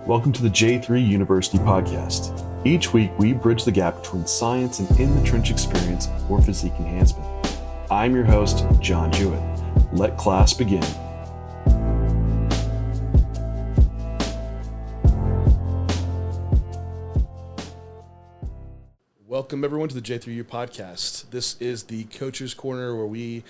Welcome to the J3 University podcast. Each week, we bridge the gap between science and in-the-trench experience for physique enhancement. I'm your host, John Jewett. Let class begin. Welcome, everyone, to the J3U podcast. This is the Coaches Corner, where the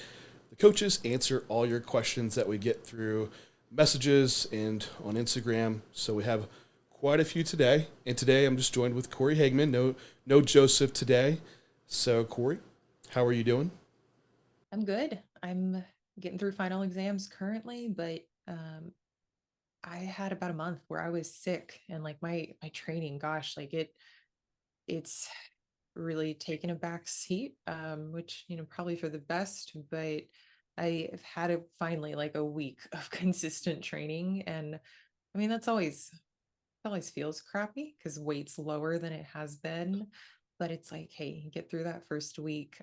coaches, answer all your questions that we get through messages and on Instagram. So we have quite a few today. And today I'm just joined with Cory Hagman. No Joseph today. So Cory, how are you doing? I'm good. I'm getting through final exams currently, but I had about a month where I was sick and like my training, gosh, like it's really taken a back seat, which, probably for the best, but I've had finally like a week of consistent training. And I mean, it always feels crappy because weight's lower than it has been. But it's like, hey, get through that first week,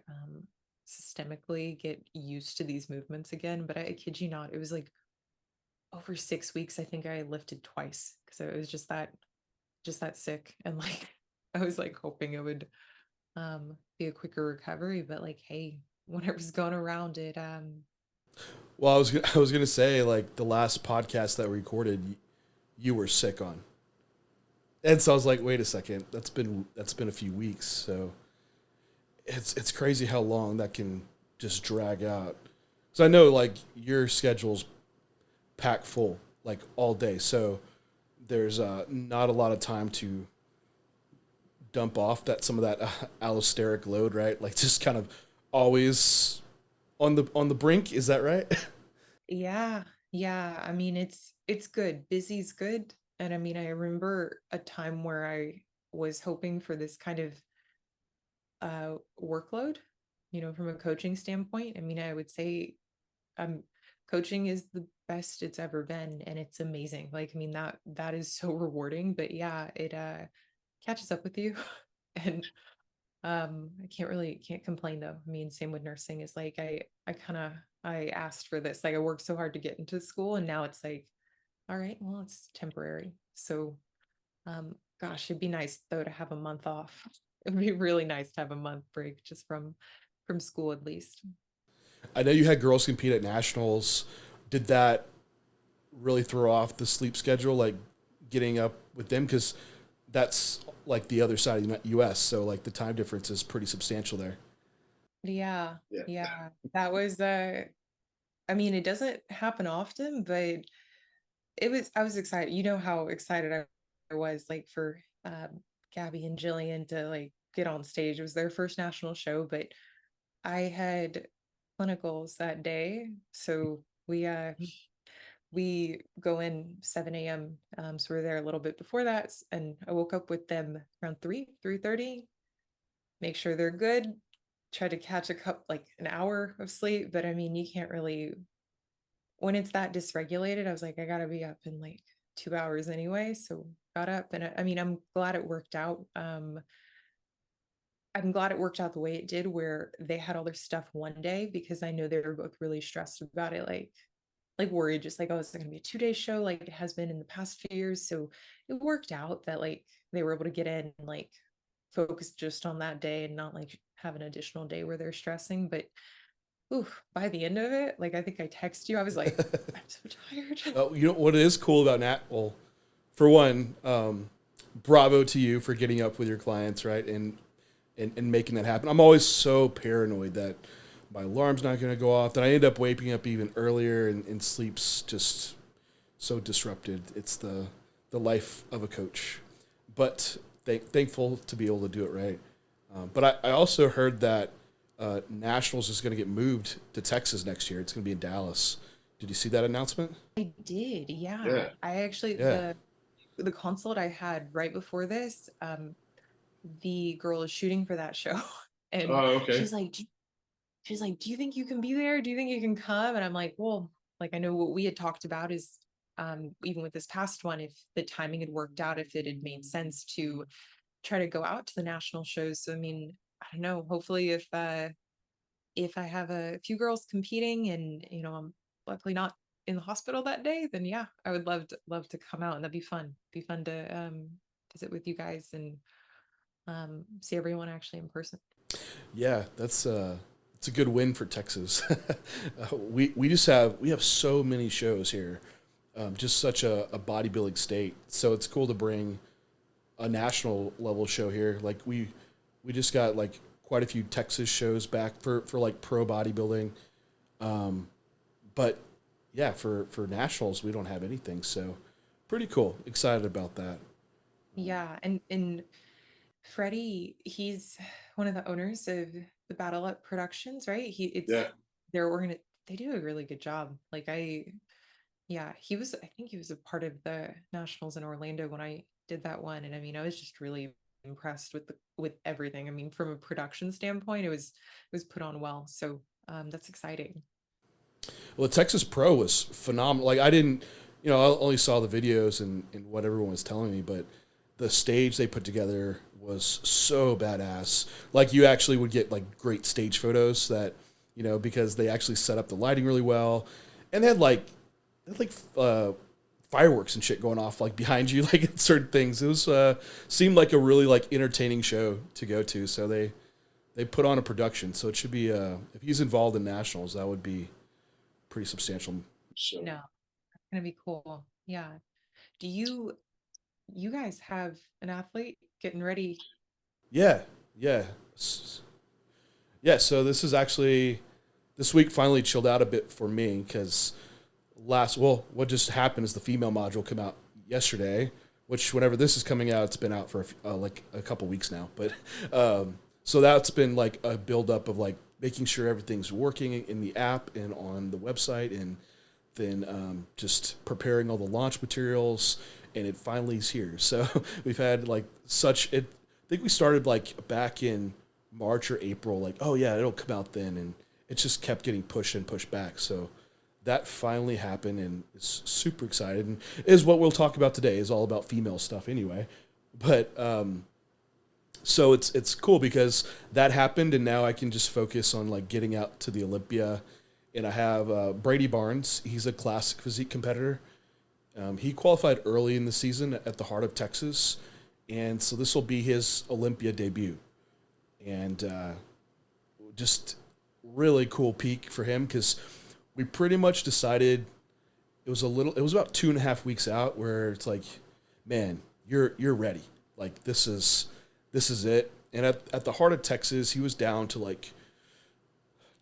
systemically get used to these movements again. But I kid you not, it was like over 6 weeks. I think I lifted twice because it was just that sick. And like I was like hoping it would be a quicker recovery. But like, hey, whatever's going around it, Well, I was gonna say, like, the last podcast that we recorded, you were sick on, and so I was like, wait a second, that's been a few weeks. So it's crazy how long that can just drag out. So I know, like, your schedule's packed full, like, all day. So there's not a lot of time to dump off some of that allosteric load, right? Like, just kind of always on the brink. Is that right? yeah, yeah. I mean, it's good. Busy's good. And I mean, I remember a time where I was hoping for this kind of workload, from a coaching standpoint. I mean, I would say um coaching is the best it's ever been, and it's amazing. Like, I mean, that is so rewarding. But yeah, it catches up with you. And I can't complain though. I mean, same with nursing. Is like I asked for this. Like, I worked so hard to get into school, and now it's like, all right, well, it's temporary. So gosh, it'd be nice though to have a month off. It would be really nice to have a month break just from school at least. I know you had girls compete at nationals. Did that really throw off the sleep schedule, like getting up with them? Because that's like the other side of the U.S., so like the time difference is pretty substantial there. Yeah, Yeah. yeah. That was I mean, it doesn't happen often, but I was excited. You know how excited I was like for Gabby and Jillian to like get on stage. It was their first national show, but I had clinicals that day. So we go in 7 a.m. So we're there a little bit before that. And I woke up with them around 3:30, make sure they're good, try to catch like an hour of sleep. But I mean, you can't really, when it's that dysregulated, I was like, I gotta be up in like 2 hours anyway. So got up, and I mean, I'm glad it worked out. I'm glad it worked out the way it did, where they had all their stuff one day, because I know they were both really stressed about it, like worried, just like, oh, is it gonna be a 2 day show like it has been in the past few years? So it worked out that like they were able to get in and like focus just on that day and not like have an additional day where they're stressing. But ooh, by the end of it, like I think I text you, I was like, I'm so tired. You know what is cool about Nat? Well, for one, bravo to you for getting up with your clients, right, and making that happen. I'm always so paranoid that my alarm's not going to go off, that I end up waking up even earlier, and sleep's just so disrupted. It's the life of a coach, but thankful to be able to do it right. But I also heard that Nationals is going to get moved to Texas next year. It's going to be in Dallas. Did you see that announcement? I did, yeah. Yeah. I actually Yeah. the consult I had right before this, the girl is shooting for that show. And Oh, okay. she's like, do you think you can be there? Do you think you can come? And I'm like, well, like I know what we had talked about is even with this past one, if the timing had worked out, if it had made sense to try to go out to the national shows. So I mean, I don't know, hopefully if I have a few girls competing and I'm luckily not in the hospital that day, then yeah, I would love to come out, and that'd be fun. Be fun to visit with you guys and see everyone actually in person. Yeah, that's it's a good win for Texas. We have so many shows here, just such a bodybuilding state. So it's cool to bring a national level show here. Like we just got like quite a few Texas shows back for like pro bodybuilding. Um, but yeah, for nationals we don't have anything. So pretty cool. Excited about that. Yeah, and Freddie, he's one of the owners of the Battle Up Productions, right? It's Yeah. their they do a really good job. Like yeah, I think he was a part of the nationals in Orlando when I did that one. And I mean, I was just really impressed with everything. I mean, from a production standpoint, it was put on well. So that's exciting. Well, the Texas Pro was phenomenal. Like I didn't, I only saw the videos and what everyone was telling me, but the stage they put together was so badass. Like you actually would get like great stage photos that, because they actually set up the lighting really well, and they had like fireworks and shit going off like behind you, like in certain things. It was seemed like a really like entertaining show to go to. So they put on a production. So it should be if he's involved in nationals, that would be pretty substantial. So No, it's gonna be cool. Yeah. Do you guys have an athlete getting ready? Yeah, yeah, yeah. So this week finally chilled out a bit for me because what just happened is the female module came out yesterday, which whenever this is coming out, it's been out for like a couple weeks now. But so that's been like a buildup of like making sure everything's working in the app and on the website, and then just preparing all the launch materials, and it finally is here. So we've had like such it. I think we started like back in March or April, like, oh yeah, it'll come out then, and it just kept getting pushed and pushed back. So that finally happened, and it's super excited, and is what we'll talk about today. Is all about female stuff anyway, but so it's cool because that happened, and now I can just focus on like getting out to the Olympia. And I have Brady Barnes. He's a classic physique competitor. He qualified early in the season at the Heart of Texas, and so this will be his Olympia debut. And just really cool peak for him because we pretty much decided it was about 2.5 weeks out where it's like, man, you're ready. Like this is it. And at the Heart of Texas, he was down to like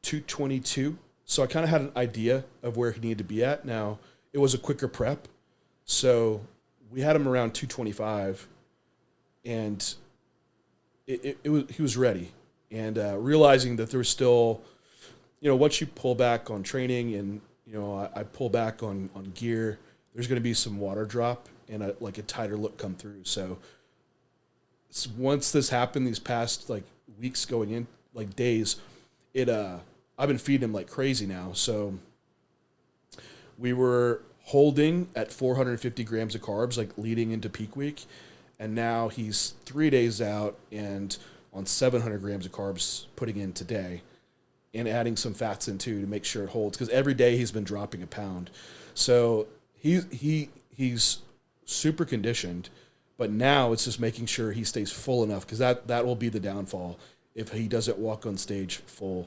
222. So I kind of had an idea of where he needed to be at. Now it was a quicker prep, so we had him around 225, and he was ready. And realizing that there was still, once you pull back on training and I pull back on gear, there's going to be some water drop and like a tighter look come through. So once this happened, these past like weeks going in, like days, it I've been feeding him like crazy now. So we were holding at 450 grams of carbs like leading into peak week, and now he's 3 days out and on 700 grams of carbs putting in today, and adding some fats in too to make sure it holds because every day he's been dropping a pound. So he's super conditioned, but now it's just making sure he stays full enough because that will be the downfall if he doesn't walk on stage full.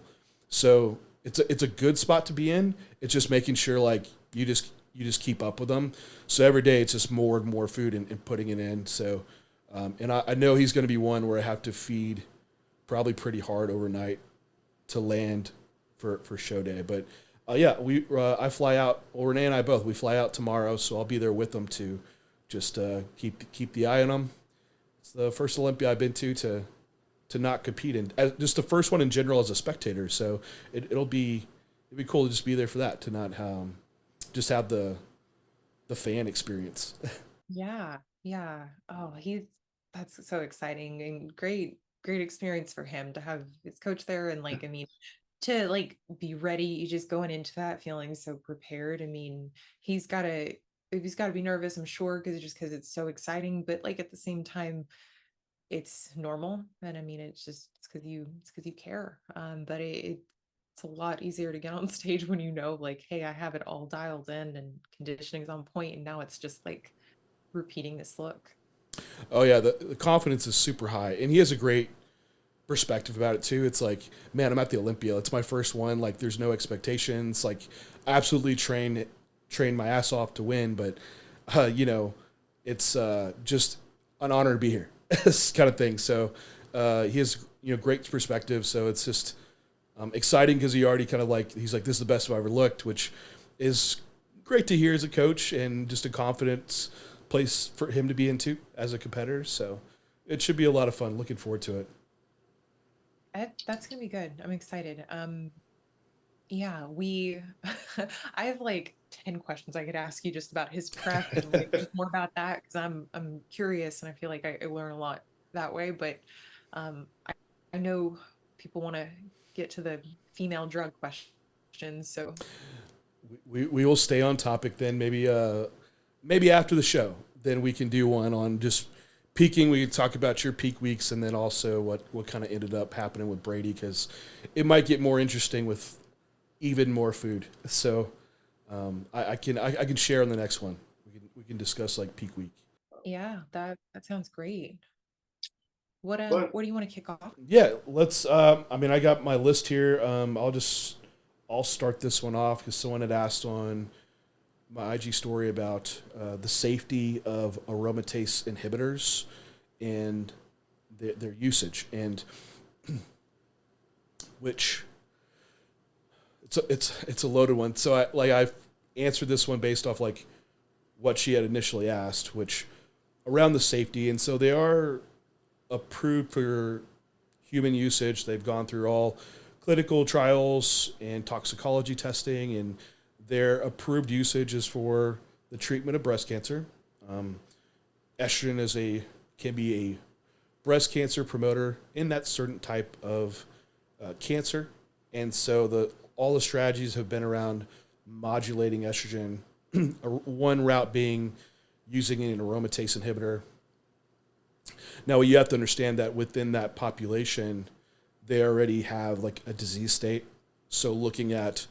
So it's a good spot to be in. It's just making sure like you just keep up with them. So every day it's just more and more food and putting it in. So and I know he's going to be one where I have to feed probably pretty hard overnight to land for show day. But yeah, I fly out. Well, Renee and I both we fly out tomorrow, so I'll be there with them to just keep the eye on them. It's the first Olympia I've been to not compete in, just the first one in general as a spectator. So it'd be cool to just be there for that, to not just have the fan experience. Yeah, yeah. Oh, that's so exciting and great experience for him to have his coach there. And like, I mean, to like be ready, just going into that feeling so prepared. I mean, he's gotta he's gotta be nervous, I'm sure, because it's so exciting, but like at the same time, it's normal. And I mean, it's because you care. But it's a lot easier to get on stage when you know, like, hey, I have it all dialed in and conditioning's on point, and now it's just like repeating this look. Oh yeah, the confidence is super high, and he has a great perspective about it too. It's like, man, I'm at the Olympia. It's my first one. Like, there's no expectations. Like, absolutely train my ass off to win, but you know, it's just an honor to be here, this kind of thing. So he has great perspective. So it's just exciting because he already kind of like he's like, this is the best I've ever looked, which is great to hear as a coach and just a confidence place for him to be into as a competitor. So it should be a lot of fun. Looking forward to it. That's gonna be good. I'm excited. Yeah, we I have like 10 questions I could ask you just about his prep and like just more about that because I'm curious and I feel like I learn a lot that way. But I know people want to get to the female drug questions. So We will stay on topic then. Maybe after the show, then we can do one on just peaking. We can talk about your peak weeks and then also what kind of ended up happening with Brady because it might get more interesting with even more food. So I can share on the next one. We can discuss like peak week. yeah, that sounds great. What do you want to kick off? Yeah, let's. I mean, I got my list here. I'll start this one off because someone had asked on my IG story about the safety of aromatase inhibitors and their usage, and which it's a loaded one. So I've answered this one based off like what she had initially asked, which around the safety, and so they are approved for human usage. They've gone through all clinical trials and toxicology testing, and their approved usage is for the treatment of breast cancer. Estrogen can be a breast cancer promoter in that certain type of cancer, and so all the strategies have been around modulating estrogen. One route being using an aromatase inhibitor. Now you have to understand that within that population, they already have like a disease state. So looking at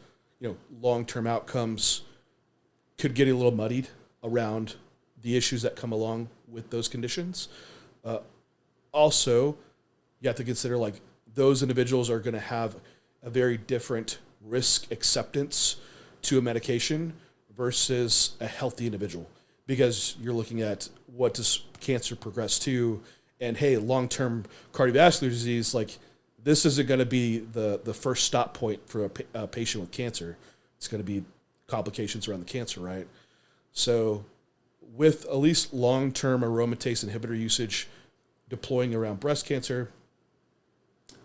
long-term outcomes could get a little muddied around the issues that come along with those conditions. Also, you have to consider like those individuals are going to have a very different risk acceptance to a medication versus a healthy individual because you're looking at what does cancer progress to, and hey, long-term cardiovascular disease, like this isn't going to be the first stop point for a patient with cancer. It's going to be complications around the cancer, right? So with at least long-term aromatase inhibitor usage deploying around breast cancer,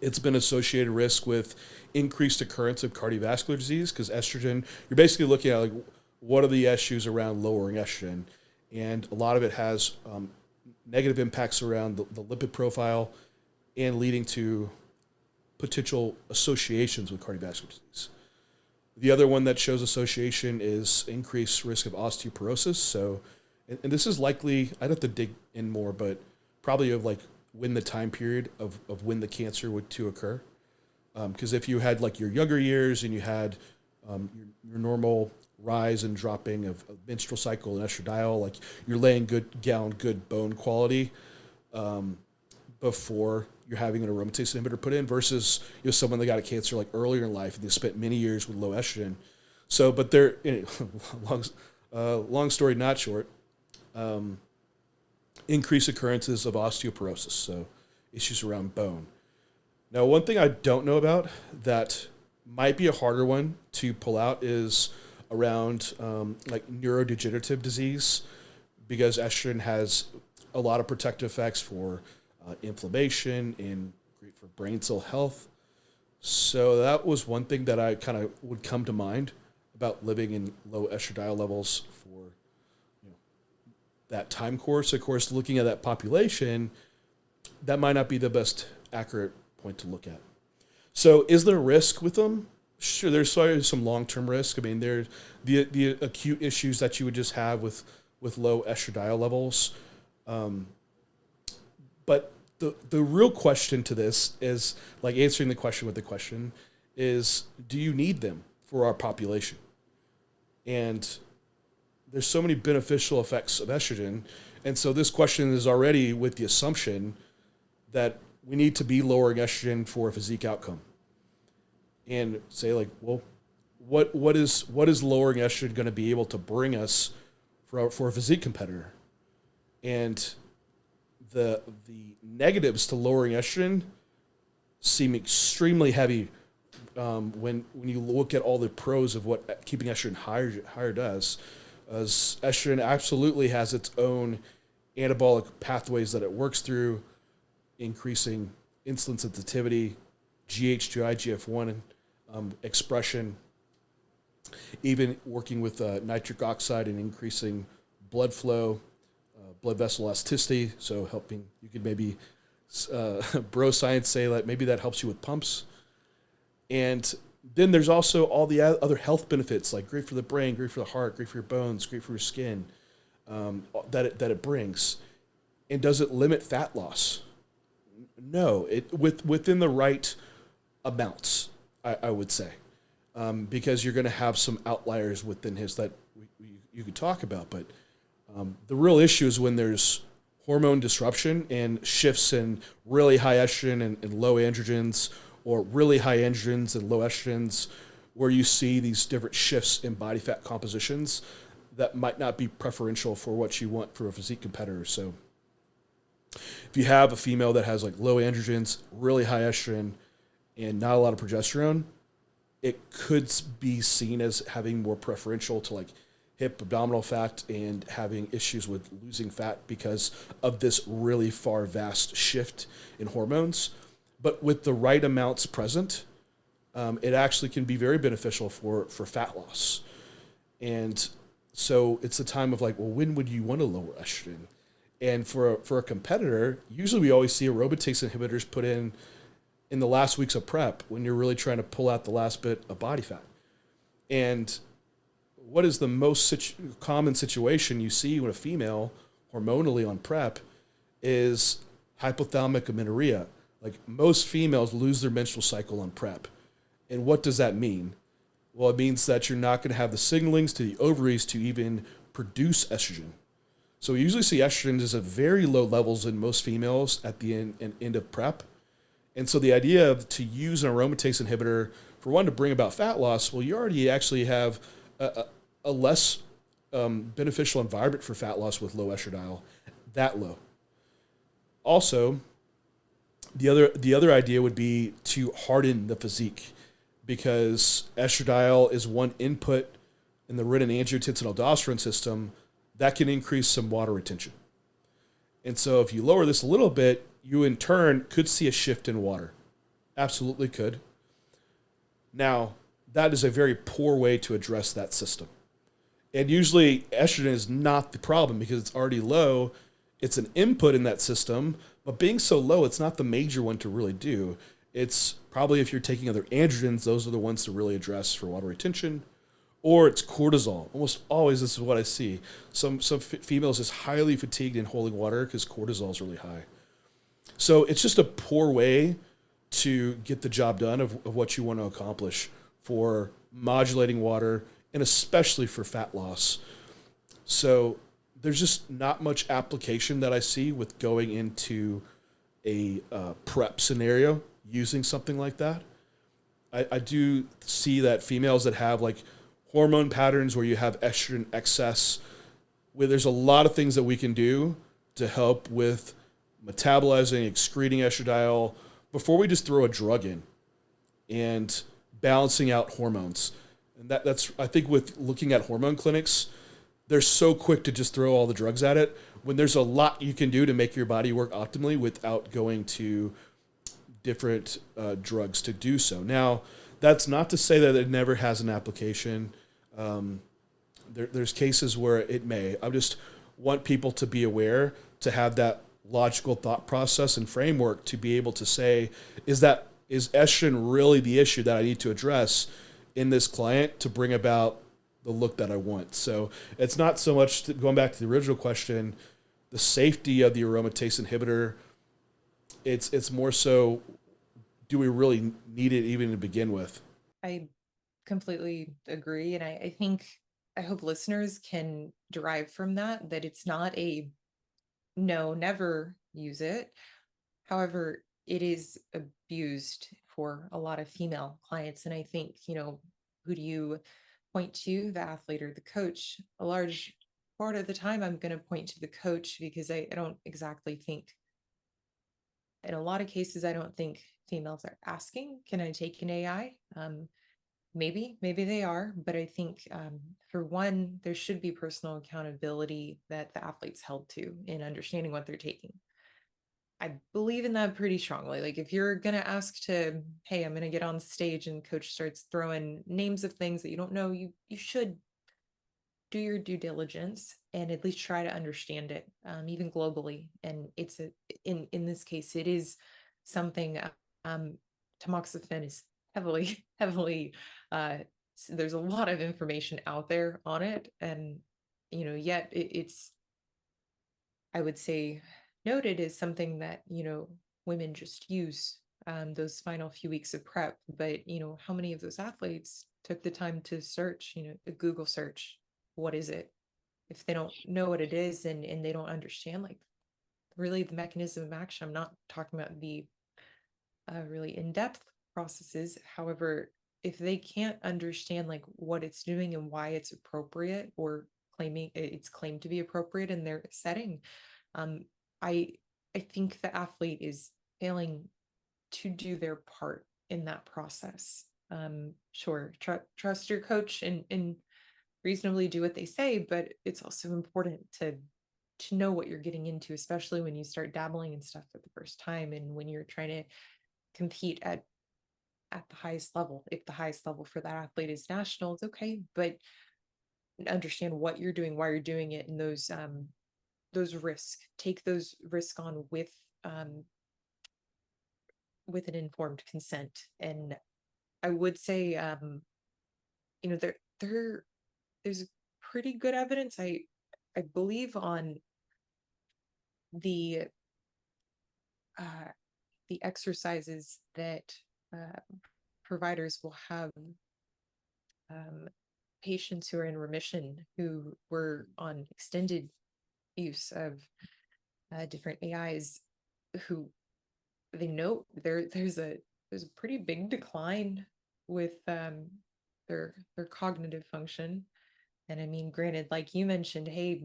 it's been associated risk with increased occurrence of cardiovascular disease because estrogen, you're basically looking at like what are the issues around lowering estrogen, and a lot of it has negative impacts around the lipid profile and leading to potential associations with cardiovascular disease. The other one that shows association is increased risk of osteoporosis. So, and this is likely, I'd have to dig in more, but probably of like when the time period of when the cancer would to occur. Because if you had like your younger years and you had your normal rise and dropping of menstrual cycle and estradiol, like you're laying good bone quality before you're having an aromatase inhibitor put in versus someone that got a cancer like earlier in life and they spent many years with low estrogen. So, but they're long story not short, increased occurrences of osteoporosis, so issues around bone. Now, one thing I don't know about that might be a harder one to pull out is around like neurodegenerative disease because estrogen has a lot of protective effects for inflammation and great for brain cell health. So that was one thing that I kind of would come to mind about living in low estradiol levels for that time course. Of course, looking at that population, that might not be the best accurate point to look at. So is there risk with them? Sure, there's some long-term risk. I mean, there's the acute issues that you would just have with low estradiol levels. But the real question to this is like answering the question with the question is, do you need them for our population? And there's so many beneficial effects of estrogen. And so this question is already with the assumption that we need to be lowering estrogen for a physique outcome. And say like, well, what is lowering estrogen going to be able to bring us for a physique competitor? And the negatives to lowering estrogen seem extremely heavy when you look at all the pros of what keeping estrogen higher does. As estrogen absolutely has its own anabolic pathways that it works through, increasing insulin sensitivity, GH2, IGF-1 expression, even working with nitric oxide and increasing blood flow, blood vessel elasticity, so helping, you could maybe, bro science say that maybe that helps you with pumps. And then there's also all the other health benefits, like great for the brain, great for the heart, great for your bones, great for your skin, that it brings. And does it limit fat loss? No, within the right amounts, I would say, because you're going to have some outliers within his that you could talk about. But the real issue is when there's hormone disruption and shifts in really high estrogen and low androgens, or really high androgens and low estrogens, where you see these different shifts in body fat compositions that might not be preferential for what you want for a physique competitor. So if you have a female that has like low androgens, really high estrogen, and not a lot of progesterone, it could be seen as having more preferential to like hip abdominal fat and having issues with losing fat because of this really vast shift in hormones. But with the right amounts present, it actually can be very beneficial for fat loss. And so it's a time of like, well, when would you want to lower estrogen? And for a competitor, usually we always see aromatase inhibitors put in the last weeks of prep when you're really trying to pull out the last bit of body fat. And what is the most common situation you see when a female hormonally on prep is hypothalamic amenorrhea. Like most females lose their menstrual cycle on prep. And what does that mean? Well, it means that you're not going to have the signalings to the ovaries to even produce estrogen. So we usually see estrogen is at very low levels in most females at the end of prep. And so the idea of to use an aromatase inhibitor for one to bring about fat loss, well, you already actually have a less beneficial environment for fat loss with low estradiol, that low. Also, the other idea would be to harden the physique, because estradiol is one input in the renin-angiotensin-aldosterone system that can increase some water retention. And so if you lower this a little bit, you in turn could see a shift in water. Absolutely could. Now, that is a very poor way to address that system. And usually estrogen is not the problem because it's already low. It's an input in that system, but being so low, it's not the major one to really do. It's probably if you're taking other androgens, those are the ones to really address for water retention. Or it's cortisol. Almost always this is what I see. Some females is highly fatigued in holding water because cortisol is really high. So it's just a poor way to get the job done of what you want to accomplish for modulating water and especially for fat loss. So there's just not much application that I see with going into a prep scenario using something like that. I do see that females that have like hormone patterns where you have estrogen excess, where there's a lot of things that we can do to help with metabolizing, excreting estradiol before we just throw a drug in and balancing out hormones. And that's, I think with looking at hormone clinics, they're so quick to just throw all the drugs at it when there's a lot you can do to make your body work optimally without going to different drugs to do so. Now, that's not to say that it never has an application. There's cases where it may. I just want people to be aware, to have that logical thought process and framework to be able to say, is estrogen really the issue that I need to address in this client to bring about the look that I want? So it's not so much, going back to the original question, the safety of the aromatase inhibitor. It's more so, do we really need it even to begin with? I completely agree. And I think, I hope listeners can derive from that, that it's not a no, never use it. However, it is abused for a lot of female clients. And I think, who do you point to, the athlete or the coach? A large part of the time, I'm going to point to the coach because I don't exactly think, in a lot of cases, I don't think females are asking, can I take an AI? Maybe they are, but I think for one, there should be personal accountability that the athlete's held to in understanding what they're taking. I believe in that pretty strongly. Like if you're gonna ask to, hey, I'm gonna get on stage and coach starts throwing names of things that you don't know, you should do your due diligence and at least try to understand it, even globally. And it's in this case, it is something. Um, Tamoxifen is heavily heavily. There's a lot of information out there on it, and yet it's, I would say, noted as something that women just use those final few weeks of prep. But how many of those athletes took the time to search, a Google search, what is it? If they don't know what it is, and they don't understand like really the mechanism of action. I'm not talking about the really in-depth processes. However, if they can't understand like what it's doing and why it's appropriate, or claiming it's claimed to be appropriate in their setting, um, I I think the athlete is failing to do their part in that process. Sure, trust your coach and reasonably do what they say, but it's also important to know what you're getting into, especially when you start dabbling in stuff for the first time and when you're trying to compete at the highest level. If the highest level for that athlete is nationals, okay, but understand what you're doing, why you're doing it, and those risks. Take those risks on with an informed consent. And I would say, there's pretty good evidence. I believe on the uh, the exercises that uh, providers will have um, patients who are in remission who were on extended use of different AIs, who they note there's a pretty big decline with their cognitive function. And I mean, granted, like you mentioned, hey,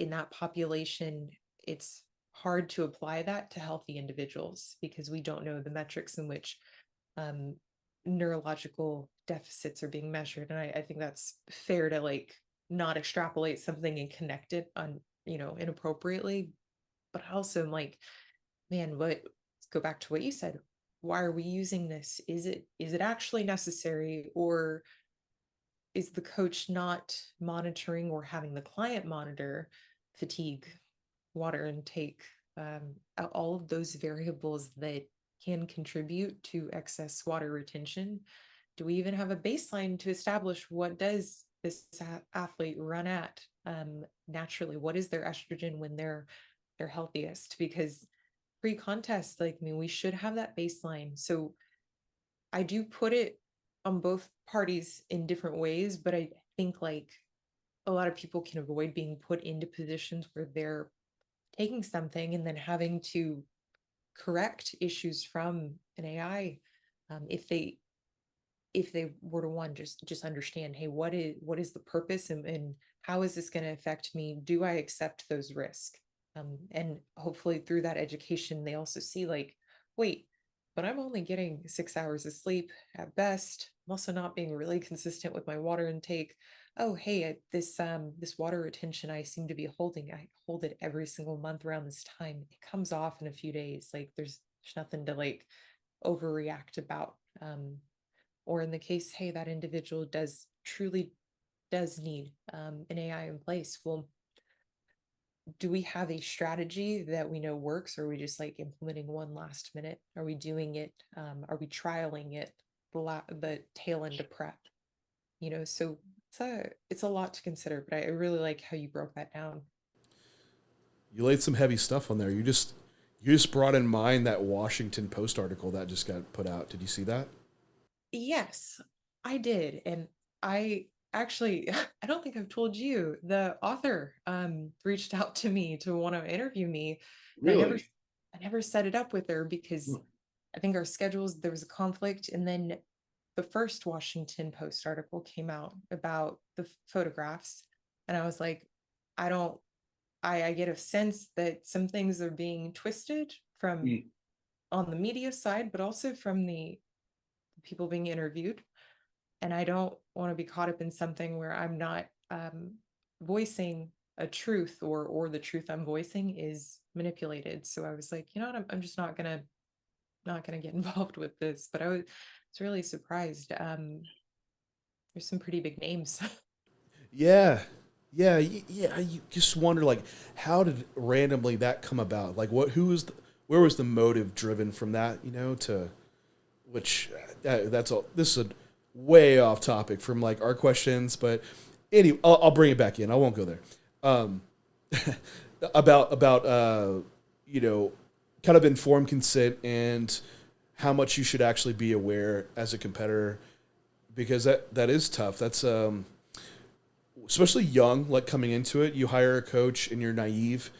in that population, it's hard to apply that to healthy individuals because we don't know the metrics in which um, neurological deficits are being measured. And I think that's fair to like not extrapolate something and connect it on, inappropriately. But I also am like, man, let's go back to what you said. Why are we using this? Is it actually necessary, or is the coach not monitoring or having the client monitor fatigue, water intake, all of those variables that can contribute to excess water retention? Do we even have a baseline to establish what does this athlete run at naturally? What is their estrogen when they're healthiest? Because pre-contest, like, I mean, we should have that baseline. So I do put it on both parties in different ways, but I think like a lot of people can avoid being put into positions where they're taking something and then having to correct issues from an AI. If they were to one just understand, hey, what is the purpose, and how is this going to affect me? Do I accept those risks? And hopefully through that education, they also see like, wait, but I'm only getting 6 hours of sleep at best. I'm also not being really consistent with my water intake. Oh, hey, this water retention I seem to be holding, I hold it every single month around this time. It comes off in a few days. Like there's nothing to like overreact about. Or in the case, hey, that individual does need an AI in place. Well, do we have a strategy that we know works, or are we just like implementing one last minute? Are we doing it? Are we trialing it the tail end of prep? So it's a lot to consider, but I really like how you broke that down. You laid some heavy stuff on there. You just brought in mind that Washington Post article that just got put out. Did you see that? Yes, I did. And I actually, I don't think I've told you, the author reached out to me to want to interview me. And Really? I never set it up with her because Hmm. I think our schedules, there was a conflict. And then the first Washington Post article came out about the photographs. And I was like, I don't, I get a sense that some things are being twisted from Hmm. on the media side, but also from the people being interviewed. And I don't want to be caught up in something where I'm not voicing a truth, or the truth I'm voicing is manipulated. So I was like, you know what, I'm just not gonna get involved with this. But I was really surprised. There's some pretty big names. Yeah. Yeah, yeah. You just wonder, like, how did randomly that come about? Like, who was, where was the motive driven from that? To which that's all. This is a way off topic from like our questions, but anyway, I'll bring it back in. I won't go there. Um, about you know, kind of informed consent and how much you should actually be aware as a competitor, because that is tough. That's especially young, like coming into it. You hire a coach and you're naive,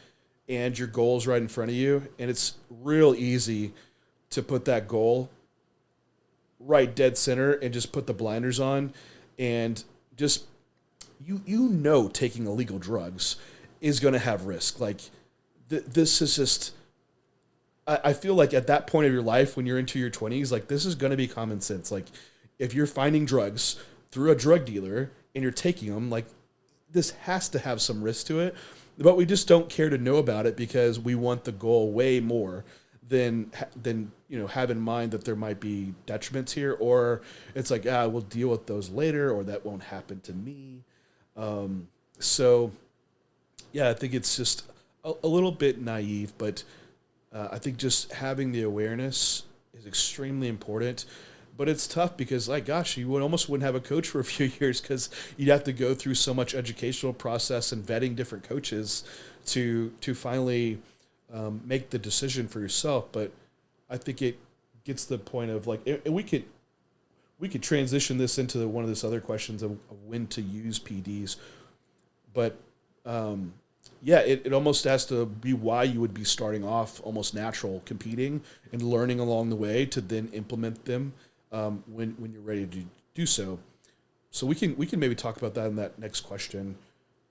and your goal's right in front of you, and it's real easy to put that goal right dead center and just put the blinders on, and just taking illegal drugs is going to have risk. Like this is just, I feel like at that point of your life when you're into your 20s, like this is going to be common sense. Like if you're finding drugs through a drug dealer and you're taking them, like this has to have some risk to it, but we just don't care to know about it because we want the goal way more than have in mind that there might be detriments here, or it's like, we'll deal with those later, or that won't happen to me. So yeah, I think it's just a little bit naive, but I think just having the awareness is extremely important. But it's tough because, like, gosh, you would almost wouldn't have a coach for a few years because you'd have to go through so much educational process and vetting different coaches to finally make the decision for yourself. But I think it gets to the point of like, and we could transition this into one of this other questions of when to use PDs, but um, yeah, it almost has to be why you would be starting off almost natural competing and learning along the way to then implement them when you're ready to do so. So we can maybe talk about that in that next question.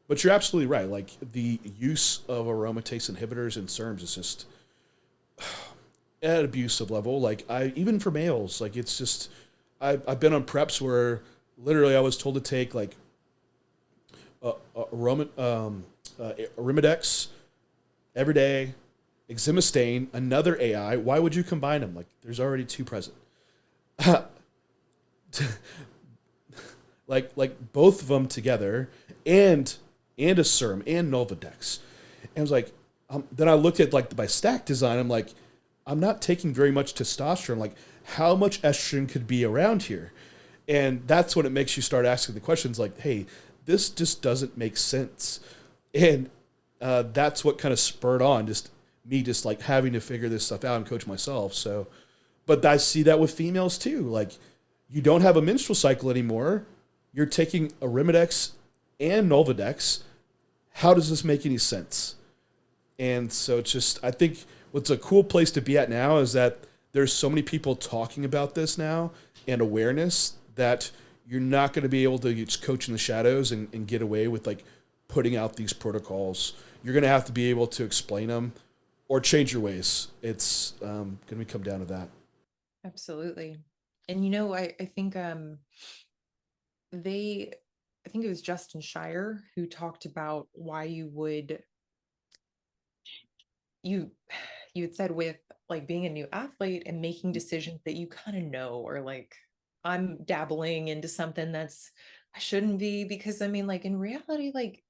But you're absolutely right. Like the use of aromatase inhibitors in SERMs is just at abusive level. Like I even for males, like it's just I've been on preps where literally I was told to take like Arimidex every day, Eximestane, another AI. Why would you combine them? Like, there's already two present. like both of them together, and a Serum and Nolvadex. And I was like, then I looked at like my stack design. I'm like, I'm not taking very much testosterone. Like, how much estrogen could be around here? And that's when it makes you start asking the questions like, hey, this just doesn't make sense. And that's what kind of spurred on just me just like having to figure this stuff out and coach myself. So, but I see that with females too. Like, you don't have a menstrual cycle anymore. You're taking Arimidex and Nolvadex. How does this make any sense? And so it's just, I think what's a cool place to be at now is that there's so many people talking about this now and awareness that you're not going to be able to just coach in the shadows and get away with like putting out these protocols. You're going to have to be able to explain them or change your ways. It's going to come down to that. Absolutely. And I think they I think it was Justin Shire who talked about why you you had said with like being a new athlete and making decisions that you kind of know, or like I'm dabbling into something that's I shouldn't be, because I mean, like in reality, like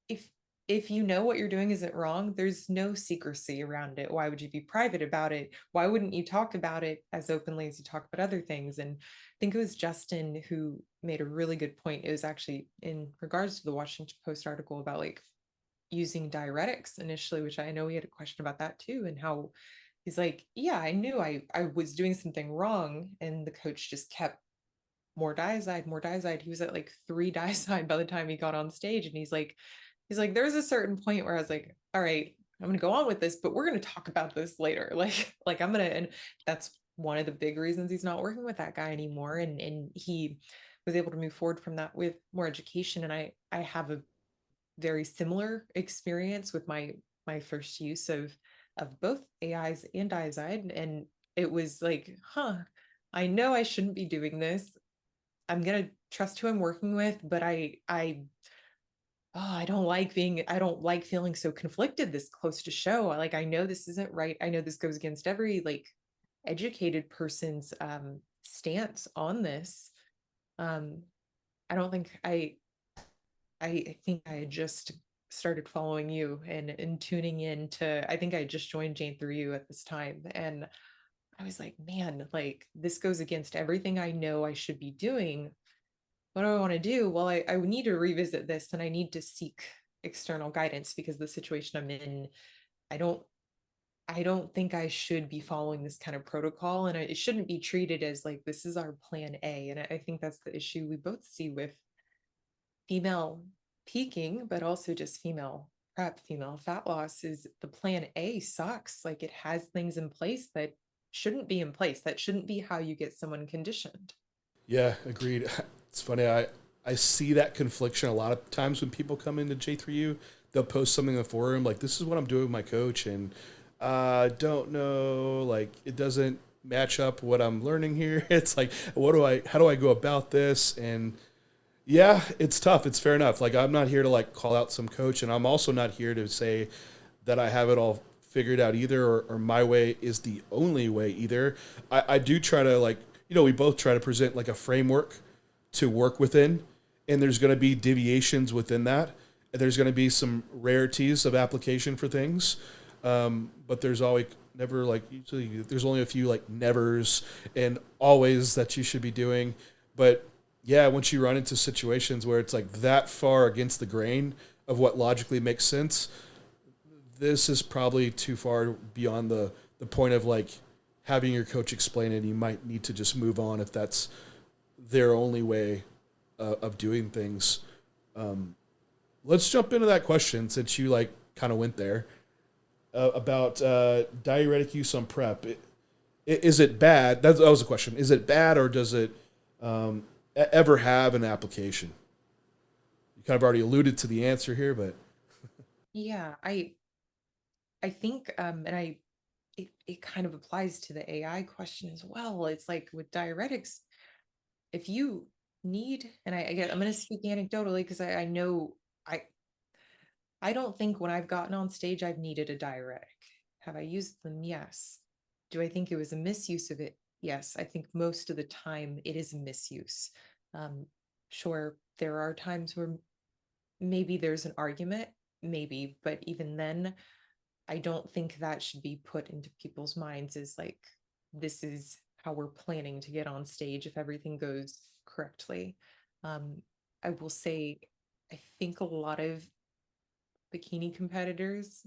if you know what you're doing isn't wrong, there's no secrecy around it. Why would you be private about it? Why wouldn't you talk about it as openly as you talk about other things? And I think it was Justin who made a really good point. It was actually in regards to the Washington Post article about like using diuretics initially, which I know he had a question about that too, and how he's like, yeah, I knew I was doing something wrong, and the coach just kept more diazide, more diazide. He was at like 3 diazide by the time he got on stage. And he's like, there's a certain point where I was like, all right, I'm gonna go on with this, but we're gonna talk about this later. Like I'm gonna, and that's one of the big reasons he's not working with that guy anymore. And he was able to move forward from that with more education. And I have a very similar experience with my first use of both AIs and diazide. And it was like, I know I shouldn't be doing this. I'm gonna trust who I'm working with, but I don't like feeling so conflicted this close to show. Like I know this isn't right. I know this goes against every like educated person's stance on this. Um I don't think I think I had just started following you and tuning in to, I think I just joined Jane through you at this time. And I was like, man, like this goes against everything I know I should be doing. What do I want to do? Well, I need to revisit this and I need to seek external guidance because the situation I'm in, I don't I don't think I should be following this kind of protocol, and it shouldn't be treated as like this is our plan A. And I think that's the issue we both see with female peaking, but also just female prep, female fat loss is the plan A sucks. Like it has things in place that shouldn't be in place. That shouldn't be how you get someone conditioned. Yeah, agreed. It's funny. I see that confliction a lot of times when people come into J3U. They'll post something in the forum like, "This is what I'm doing with my coach," and don't know, like it doesn't match up what I'm learning here. It's like, how do I go about this? And yeah, it's tough. It's fair enough. Like I'm not here to like call out some coach, and I'm also not here to say that I have it all figured out either, or my way is the only way either. I do try to like, we both try to present like a framework to work within, and there's going to be deviations within that. There's going to be some rarities of application for things, but there's always never like usually there's only a few like nevers and always that you should be doing. But yeah, once you run into situations where it's like that far against the grain of what logically makes sense, this is probably too far beyond the point of like having your coach explain it. You might need to just move on if that's their only way of doing things. Um, let's jump into that question since you like kind of went there about diuretic use on prep. Is it bad? That was the question. Is it bad or does it ever have an application? You kind of already alluded to the answer here, but Yeah, I think and it kind of applies to the AI question as well. It's like with diuretics, if you need, and I guess I'm going to speak anecdotally because I know I I don't think when I've gotten on stage I've needed a diuretic. Have I used them? Yes. Do I think it was a misuse of it? Yes. I think most of the time it is a misuse. Um, sure, there are times where maybe there's an argument, maybe, but even then, I don't think that should be put into people's minds as like, this is how we're planning to get on stage if everything goes correctly. Um, I will say, I think a lot of bikini competitors,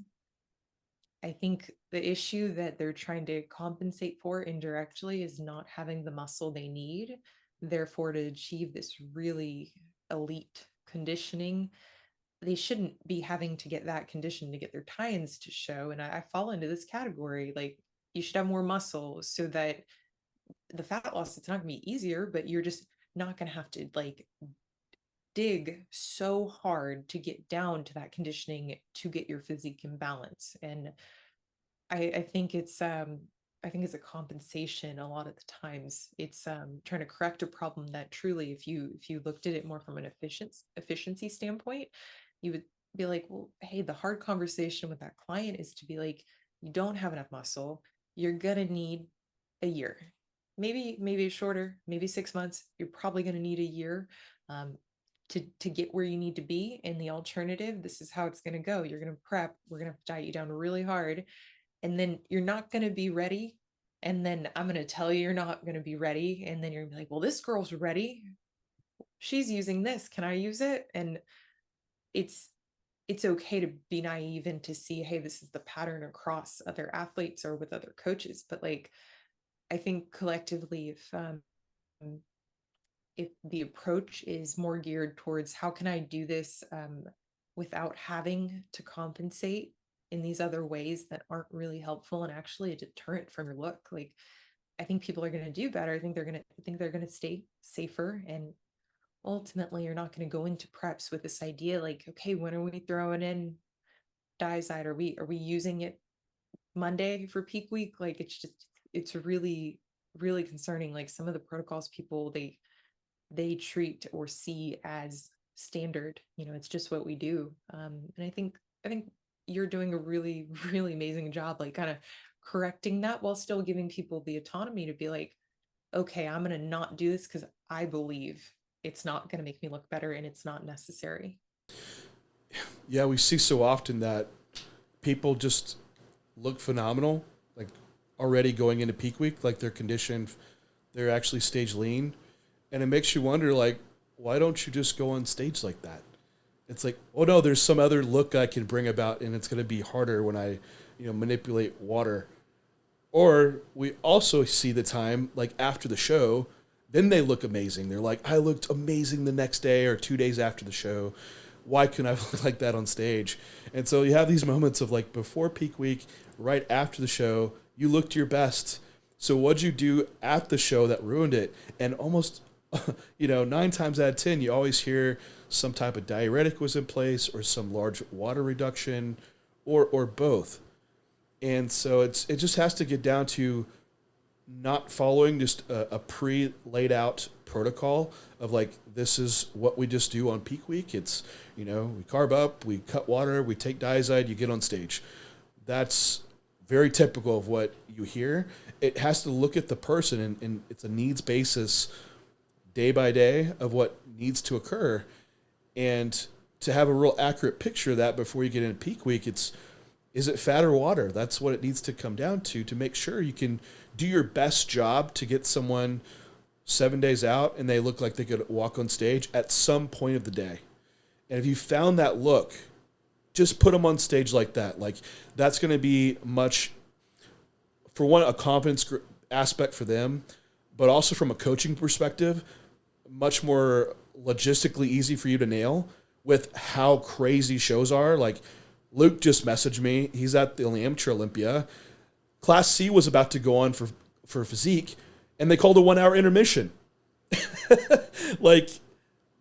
I think the issue that they're trying to compensate for indirectly is not having the muscle they need. Therefore, to achieve this really elite conditioning, they shouldn't be having to get that condition to get their tie-ins to show. And I fall into this category. Like you should have more muscle so that the fat loss, it's not gonna be easier, but you're just not gonna have to like dig so hard to get down to that conditioning to get your physique in balance. And I think I think it's a compensation a lot of the times. It's trying to correct a problem that truly, if you looked at it more from an efficiency standpoint, you would be like, well, hey, the hard conversation with that client is to be like, you don't have enough muscle. You're gonna need a year, maybe shorter, maybe 6 months. You're probably gonna need a year. Um, to get where you need to be. And the alternative, this is how it's going to go. You're going to prep. We're going to diet you down really hard, and then you're not going to be ready. And then I'm going to tell you you're not going to be ready. And then you're going to be like, well, this girl's ready. She's using this. Can I use it? And it's, it's okay to be naive and to see, hey, this is the pattern across other athletes or with other coaches. But like, I think collectively, if if the approach is more geared towards how can I do this without having to compensate in these other ways that aren't really helpful and actually a deterrent from your look. Like, I think people are going to do better. I think they're going to stay safer, and ultimately you're not going to go into preps with this idea like, okay, when are we throwing in Diazide? Are we using it Monday for peak week? Like, it's really really concerning. Like, some of the protocols people they treat or see as standard. It's just what we do. And I think you're doing a really really amazing job, like kind of correcting that while still giving people the autonomy to be like, okay, I'm going to not do this because I believe it's not going to make me look better and it's not necessary. Yeah, we see so often that people just look phenomenal, like already going into peak week, like they're conditioned, they're actually stage lean, and it makes you wonder, like, why don't you just go on stage like that? It's like, oh no, there's some other look I can bring about, and it's going to be harder when I, manipulate water. Or we also see the time like after the show, then they look amazing. They're like, I looked amazing the next day or 2 days after the show. Why couldn't I look like that on stage? And so you have these moments of like before peak week, right after the show, you looked your best. So what'd you do at the show that ruined it? And almost, 9 times out of 10, you always hear some type of diuretic was in place or some large water reduction or both. And so it just has to get down to not following just a pre laid out protocol of like this is what we just do on peak week. It's we carb up, we cut water, we take Diazide, you get on stage. That's very typical of what you hear. It has to look at the person, and it's a needs basis day by day of what needs to occur, and to have a real accurate picture of that before you get into peak week. Is it fat or water? That's what it needs to come down to make sure you can do your best job to get someone 7 days out and they look like they could walk on stage at some point of the day. And if you found that look, just put them on stage like that. Like, that's going to be much, for one, a confidence aspect for them, but also from a coaching perspective, much more logistically easy for you to nail with how crazy shows are. Like, Luke just messaged me. He's at the Amateur Olympia. Class C was about to go on for physique, and they called a 1 hour intermission. Like,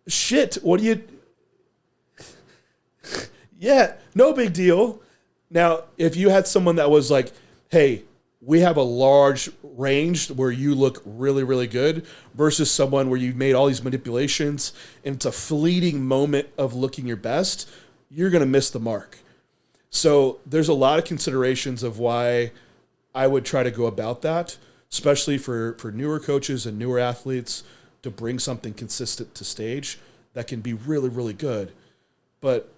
shit, what do you... Yeah, no big deal. Now, if you had someone that was like, hey, we have a large range where you look really, really good versus someone where you've made all these manipulations and it's a fleeting moment of looking your best, you're going to miss the mark. So there's a lot of considerations of why I would try to go about that, especially for newer coaches and newer athletes, to bring something consistent to stage that can be really, really good. But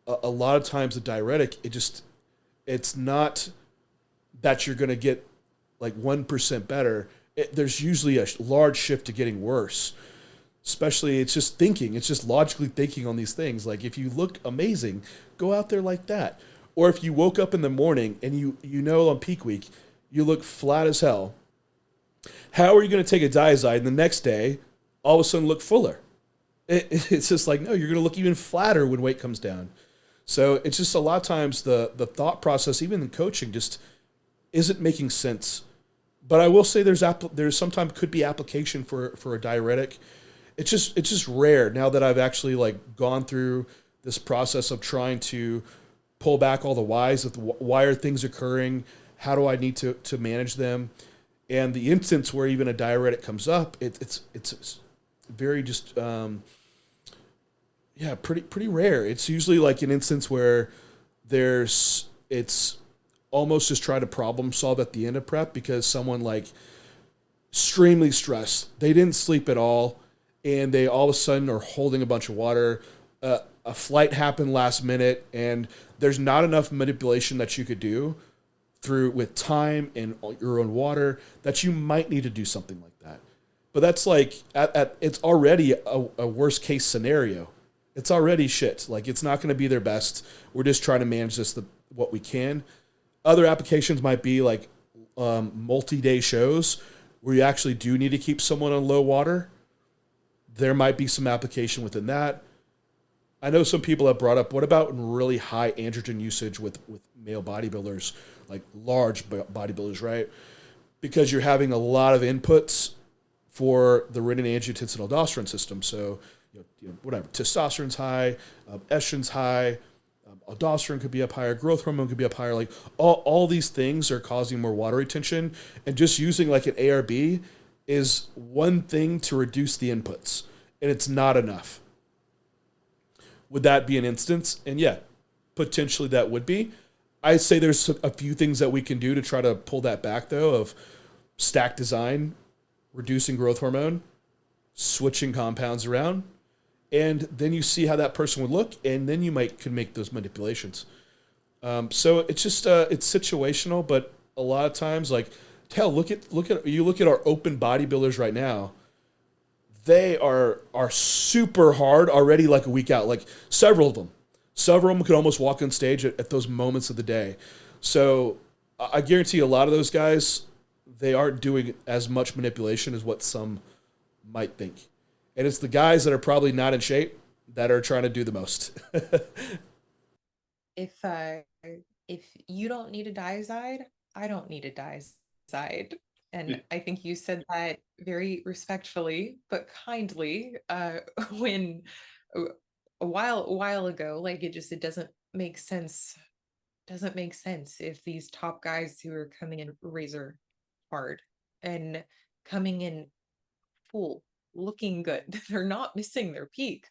a lot of times the diuretic, it's not that you're going to get like 1% better. There's usually a large shift to getting worse. Especially, it's just thinking. It's just logically thinking on these things. Like, if you look amazing, go out there like that. Or if you woke up in the morning and you know on peak week, you look flat as hell, how are you going to take a Diazide and the next day all of a sudden look fuller? It's just like, no, you're going to look even flatter when weight comes down. So it's just a lot of times the thought process, even in coaching, just isn't making sense. But I will say there's sometimes could be application for a diuretic. It's just rare now that I've actually like gone through this process of trying to pull back all the whys of why are things occurring, how do I need to manage them, and the instance where even a diuretic comes up, it's very just pretty rare. It's usually like an instance where it's almost just try to problem solve at the end of prep because someone like extremely stressed, they didn't sleep at all, and they all of a sudden are holding a bunch of water. A flight happened last minute, and there's not enough manipulation that you could do through with time and your own water that you might need to do something like that. But that's like it's already a worst case scenario. It's already shit. Like, it's not going to be their best. We're just trying to manage this what we can. Other applications might be like multi-day shows where you actually do need to keep someone on low water. there might be some application within that. I know some people have brought up, what about really high androgen usage with male bodybuilders, like large bodybuilders, right? Because you're having a lot of inputs for the renin-angiotensin-aldosterone system. So, whatever, testosterone's high, estrogen's high, aldosterone could be up higher, growth hormone could be up higher. Like all these things are causing more water retention, and just using like an ARB is one thing to reduce the inputs, and it's not enough. Would that be an instance? And yeah, potentially that would be. I'd say there's a few things that we can do to try to pull that back, though, of stack design, reducing growth hormone, switching compounds around, and then you see how that person would look, and then you can make those manipulations. So it's just it's situational, but a lot of times, like, hell, look at our open bodybuilders right now. They are super hard already, like a week out. Like several of them could almost walk on stage at those moments of the day. So I guarantee a lot of those guys, they aren't doing as much manipulation as what some might think. And it's the guys that are probably not in shape that are trying to do the most. If if you don't need a diazide, I don't need a diazide. And I think you said that very respectfully but kindly when a while ago. Like it doesn't make sense. Doesn't make sense if these top guys who are coming in razor hard and coming in full, looking good, they're not missing their peak.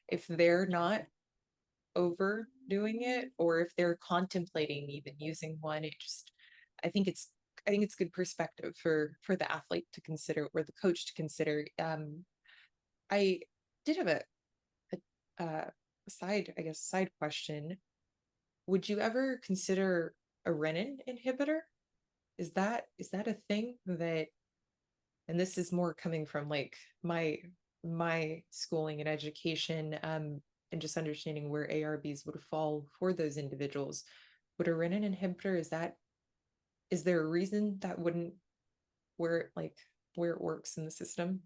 If they're not overdoing it, or if they're contemplating even using one, I think it's I think it's good perspective for the athlete to consider, or the coach to consider. I did have a side question. Would you ever consider a renin inhibitor? Is that a thing that, and this is more coming from like my schooling and education, and just understanding where ARBs would fall for those individuals. Would a renin inhibitor, is there a reason that wouldn't, where it works in the system?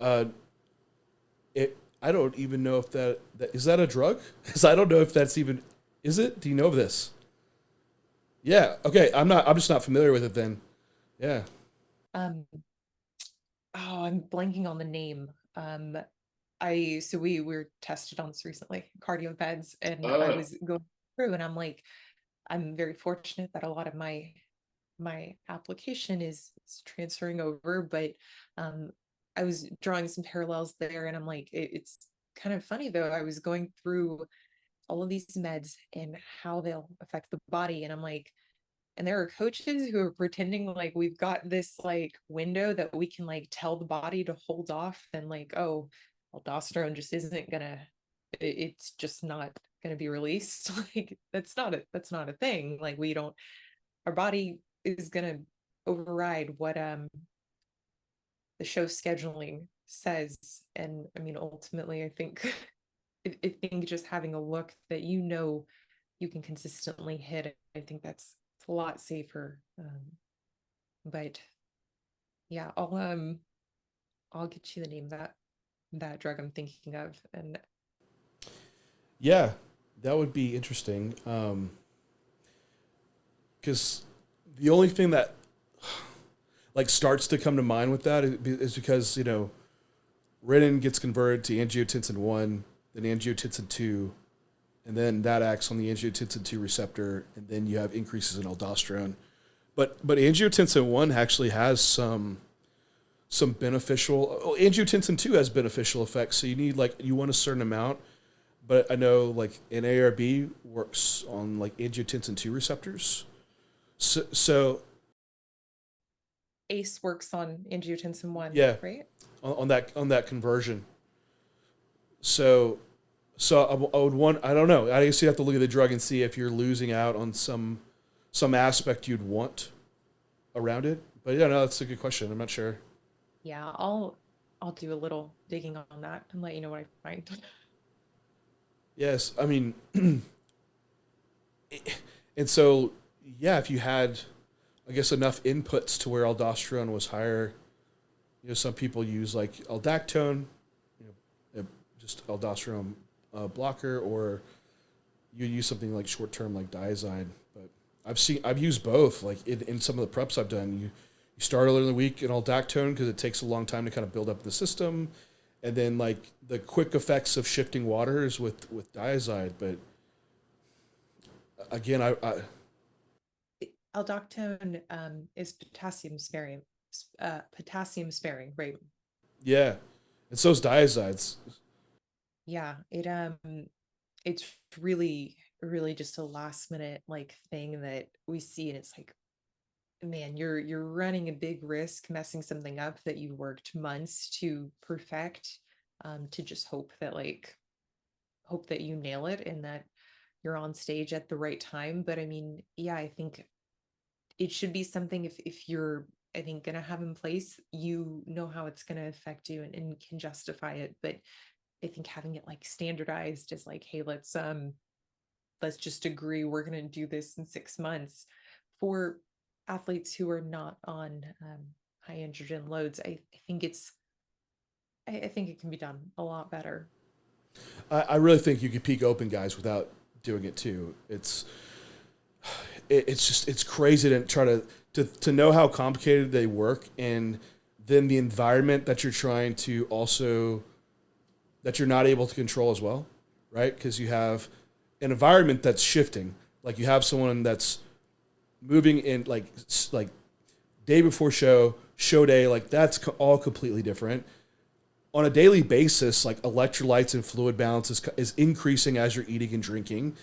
uh, I don't even know if that is that a drug? Because I don't know if that's even, is it? Do you know of this? Yeah. Okay. I'm just not familiar with it then. Yeah. Um, oh, I'm blanking on the name. So we were tested on this recently, cardio meds, and I was going through, and I'm very fortunate that a lot of my application is transferring over, but um, I was drawing some parallels there, and I'm like, it's kind of funny though. I was going through all of these meds and how they'll affect the body, and I'm like, and there are coaches who are pretending like we've got this like window that we can like tell the body to hold off, and like, oh, aldosterone just isn't gonna, it's just not gonna be released. Like that's not a thing. Like we don't, our body is gonna override what the show scheduling says. And I mean, ultimately, I think I think just having a look that you can consistently hit it, I think it's a lot safer. But yeah, I'll get you the name of that drug I'm thinking of. And Yeah. That would be interesting. Because the only thing that like starts to come to mind with that is because renin gets converted to angiotensin one, then angiotensin two, and then that acts on the angiotensin two receptor, and then you have increases in aldosterone. But angiotensin one actually has some beneficial. Angiotensin two has beneficial effects, so you want a certain amount. But I know like an ARB works on like angiotensin two receptors. So ACE works on angiotensin 1, yeah, right? on that conversion. So I would want, I don't know. I guess you have to look at the drug and see if you're losing out on some aspect you'd want around it. But yeah, no, that's a good question. I'm not sure. Yeah, I'll do a little digging on that and let you know what I find. Yes, I mean, and so yeah, if you had, I guess, enough inputs to where aldosterone was higher, Some people use like aldactone, just aldosterone blocker, or you use something like short term like diazide. But I've used both. Like in some of the preps I've done, you start early in the week in aldactone because it takes a long time to kind of build up the system, and then like the quick effects of shifting waters with diazide. But again, I Aldactone is potassium sparing, right? yeah, and so's diazides. Yeah, it's really, really just a last minute like thing that we see, and it's like, man, you're running a big risk messing something up that you worked months to perfect, to just hope that you nail it and that you're on stage at the right time. But I mean, yeah, I think it should be something, if you're, I think, gonna have in place, you know how it's gonna affect you, and can justify it. But I think having it like standardized is like, hey, let's just agree we're gonna do this in 6 months for athletes who are not on high androgen loads. I think I think it can be done a lot better. I really think you could peak open guys without doing it too. It's just it's crazy to try to know how complicated they work, and then the environment that you're trying to also that you're not able to control as well, right? Because you have an environment that's shifting. Like you have someone that's moving in like day before show day, like that's all completely different. On a daily basis, like electrolytes and fluid balance is increasing as you're eating and drinking.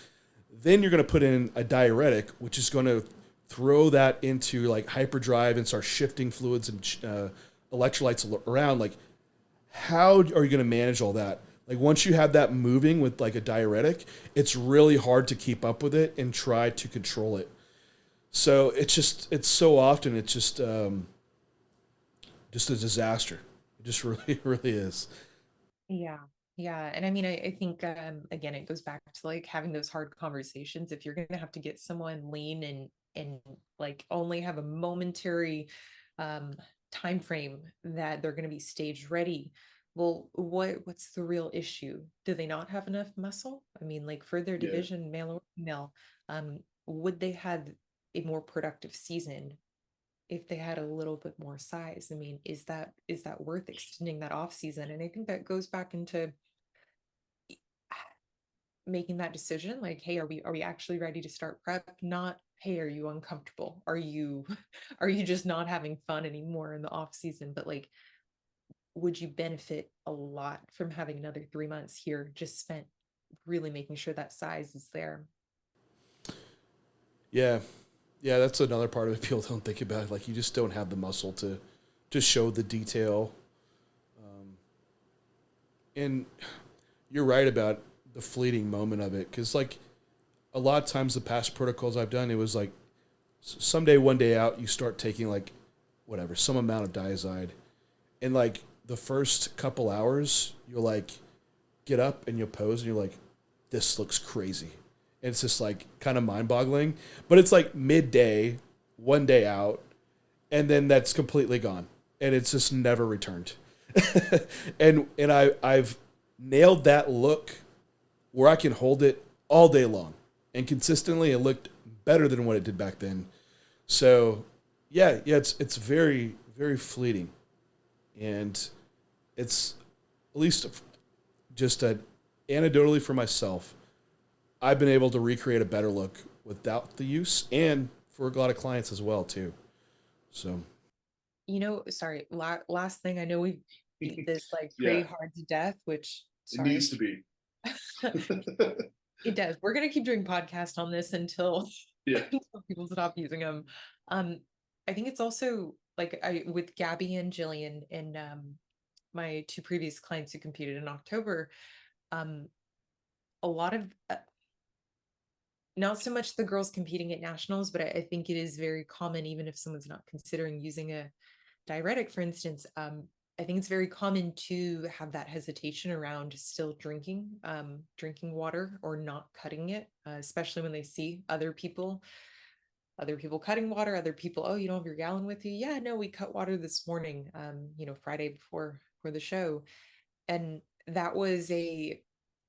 Then you're going to put in a diuretic, which is going to throw that into like hyperdrive and start shifting fluids and electrolytes around. Like, how are you going to manage all that? Like, once you have that moving with like a diuretic, it's really hard to keep up with it and try to control it. So it's so often it's just a disaster. It just really really is. Yeah. Yeah. And I mean, I think, again, it goes back to like having those hard conversations. If you're going to have to get someone lean and like only have a momentary um, time frame that they're going to be stage ready, well, what's the real issue? Do they not have enough muscle? I mean, like for their Yeah. division, male or female, would they had a more productive season if they had a little bit more size? I mean, is that worth extending that off season? And I think that goes back into making that decision. Like, hey, are we actually ready to start prep? Not, hey, are you uncomfortable? Are you are you just not having fun anymore in the off season? But like, would you benefit a lot from having another 3 months here just spent really making sure that size is there? Yeah, yeah, that's another part of it people don't think about. Like you just don't have the muscle to show the detail. And you're right about the fleeting moment of it, because like a lot of times the past protocols I've done, it was like someday one day out you start taking like whatever some amount of diazide, and like the first couple hours you'll like get up and you'll pose and you're like, this looks crazy. And it's just like kind of mind boggling. But it's like midday, one day out, and then that's completely gone. And it's just never returned. I've nailed that look where I can hold it all day long. And consistently it looked better than what it did back then. So yeah, it's very, very fleeting. And it's at least just anecdotally for myself, I've been able to recreate a better look without the use, and for a lot of clients as well too. So Sorry, last thing, I know we beat this like pretty yeah, hard to death, which, it sorry. needs to be. It does. We're gonna keep doing podcasts on this until Yeah. until people stop using them. I think it's also like, I with Gabby and Jillian and my two previous clients who competed in October, um, a lot of not so much the girls competing at nationals, but I think it is very common, even if someone's not considering using a diuretic, for instance. I think it's very common to have that hesitation around still drinking water or not cutting it, especially when they see other people other people cutting water, other people, oh, you don't have your gallon with you. Yeah, no, we cut water this morning, Friday before for the show. And that was a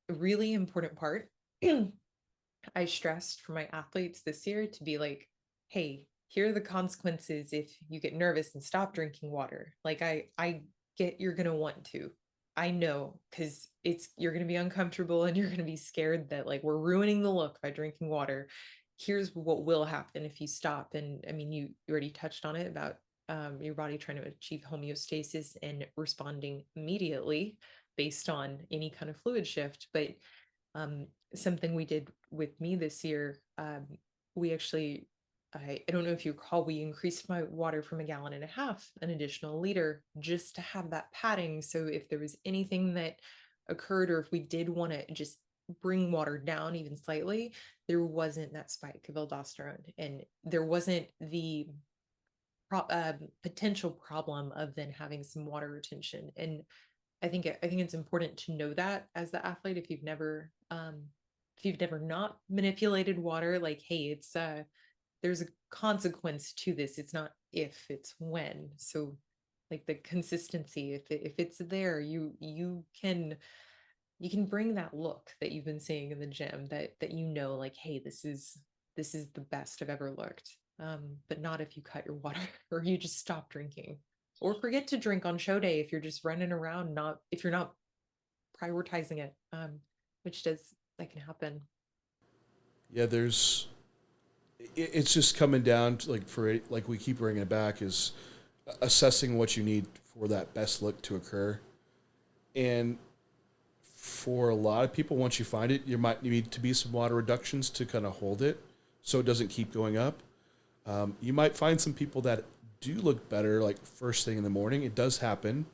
really important part. I stressed for my athletes this year to be like, hey, here are the consequences if you get nervous and stop drinking water. Like I get you're gonna want to. I know because you're gonna be uncomfortable and you're gonna be scared that like we're ruining the look by drinking water. Here's what will happen if you stop. And I mean, you already touched on it about your body trying to achieve homeostasis and responding immediately based on any kind of fluid shift. But um, something we did with me this year, we actually, I don't know if you recall, we increased my water from 1.5 gallons, an additional liter, just to have that padding. So if there was anything that occurred, or if we did want to just bring water down even slightly, there wasn't that spike of aldosterone, and there wasn't the potential problem of then having some water retention. And I think it's important to know that as the athlete, if you've never not manipulated water, like, hey, it's there's a consequence to this. It's not if, it's when. So like the consistency, if it's there, you can bring that look that you've been seeing in the gym, that like, hey, this is the best I've ever looked. But not if you cut your water or you just stop drinking or forget to drink on show day if you're just running around, not if you're not prioritizing it, which does that can happen. Yeah, it's just coming down to like we keep bringing it back is assessing what you need for that best look to occur. And for a lot of people, once you find it, you might need to be some water reductions to kind of hold it so it doesn't keep going up. You might find some people that do look better like first thing in the morning. It does happen.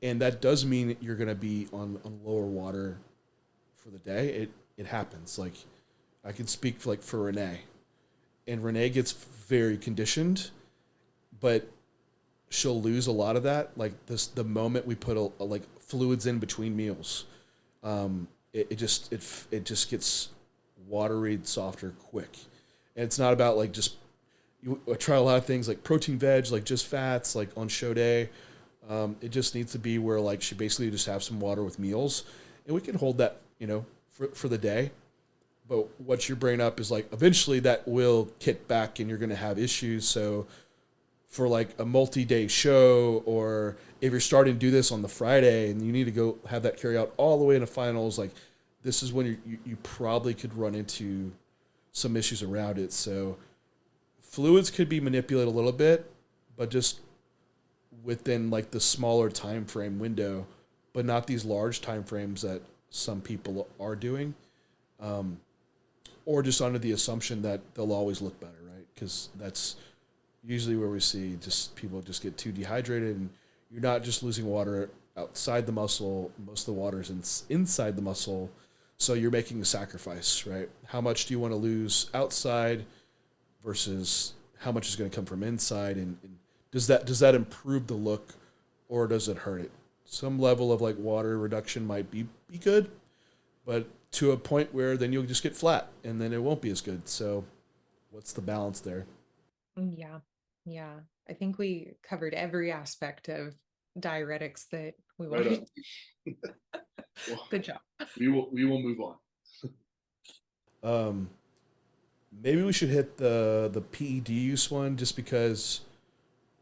And that does mean that you're going to be on lower water for the day. It happens. Like I can speak for Renee. And Renee gets very conditioned, but she'll lose a lot of that. Like the moment we put like fluids in between meals, it just gets watery, softer, quick. And it's not about like just you try a lot of things like protein veg, like just fats, like on show day. It just needs to be where like she basically just have some water with meals, and we can hold that for the day. But what you're bringing up is like eventually that will kick back, and you're going to have issues. So for like a multi-day show, or if you're starting to do this on the Friday and you need to go have that carry out all the way into finals, like this is when you probably could run into some issues around it. So fluids could be manipulated a little bit, but just within like the smaller time frame window, but not these large time frames that some people are doing, or just under the assumption that they'll always look better, right? Because that's usually where we see just people just get too dehydrated, and you're not just losing water outside the muscle. Most of the water is inside the muscle, so you're making a sacrifice, right? How much do you want to lose outside versus how much is going to come from inside, and does that improve the look, or does it hurt it? Some level of like water reduction might be good, but to a point where then you'll just get flat and then it won't be as good. So what's the balance there? Yeah. Yeah. I think we covered every aspect of diuretics that we Right wanted. on. Well, Good job. we will move on. Um, Maybe we should hit the PED use one just because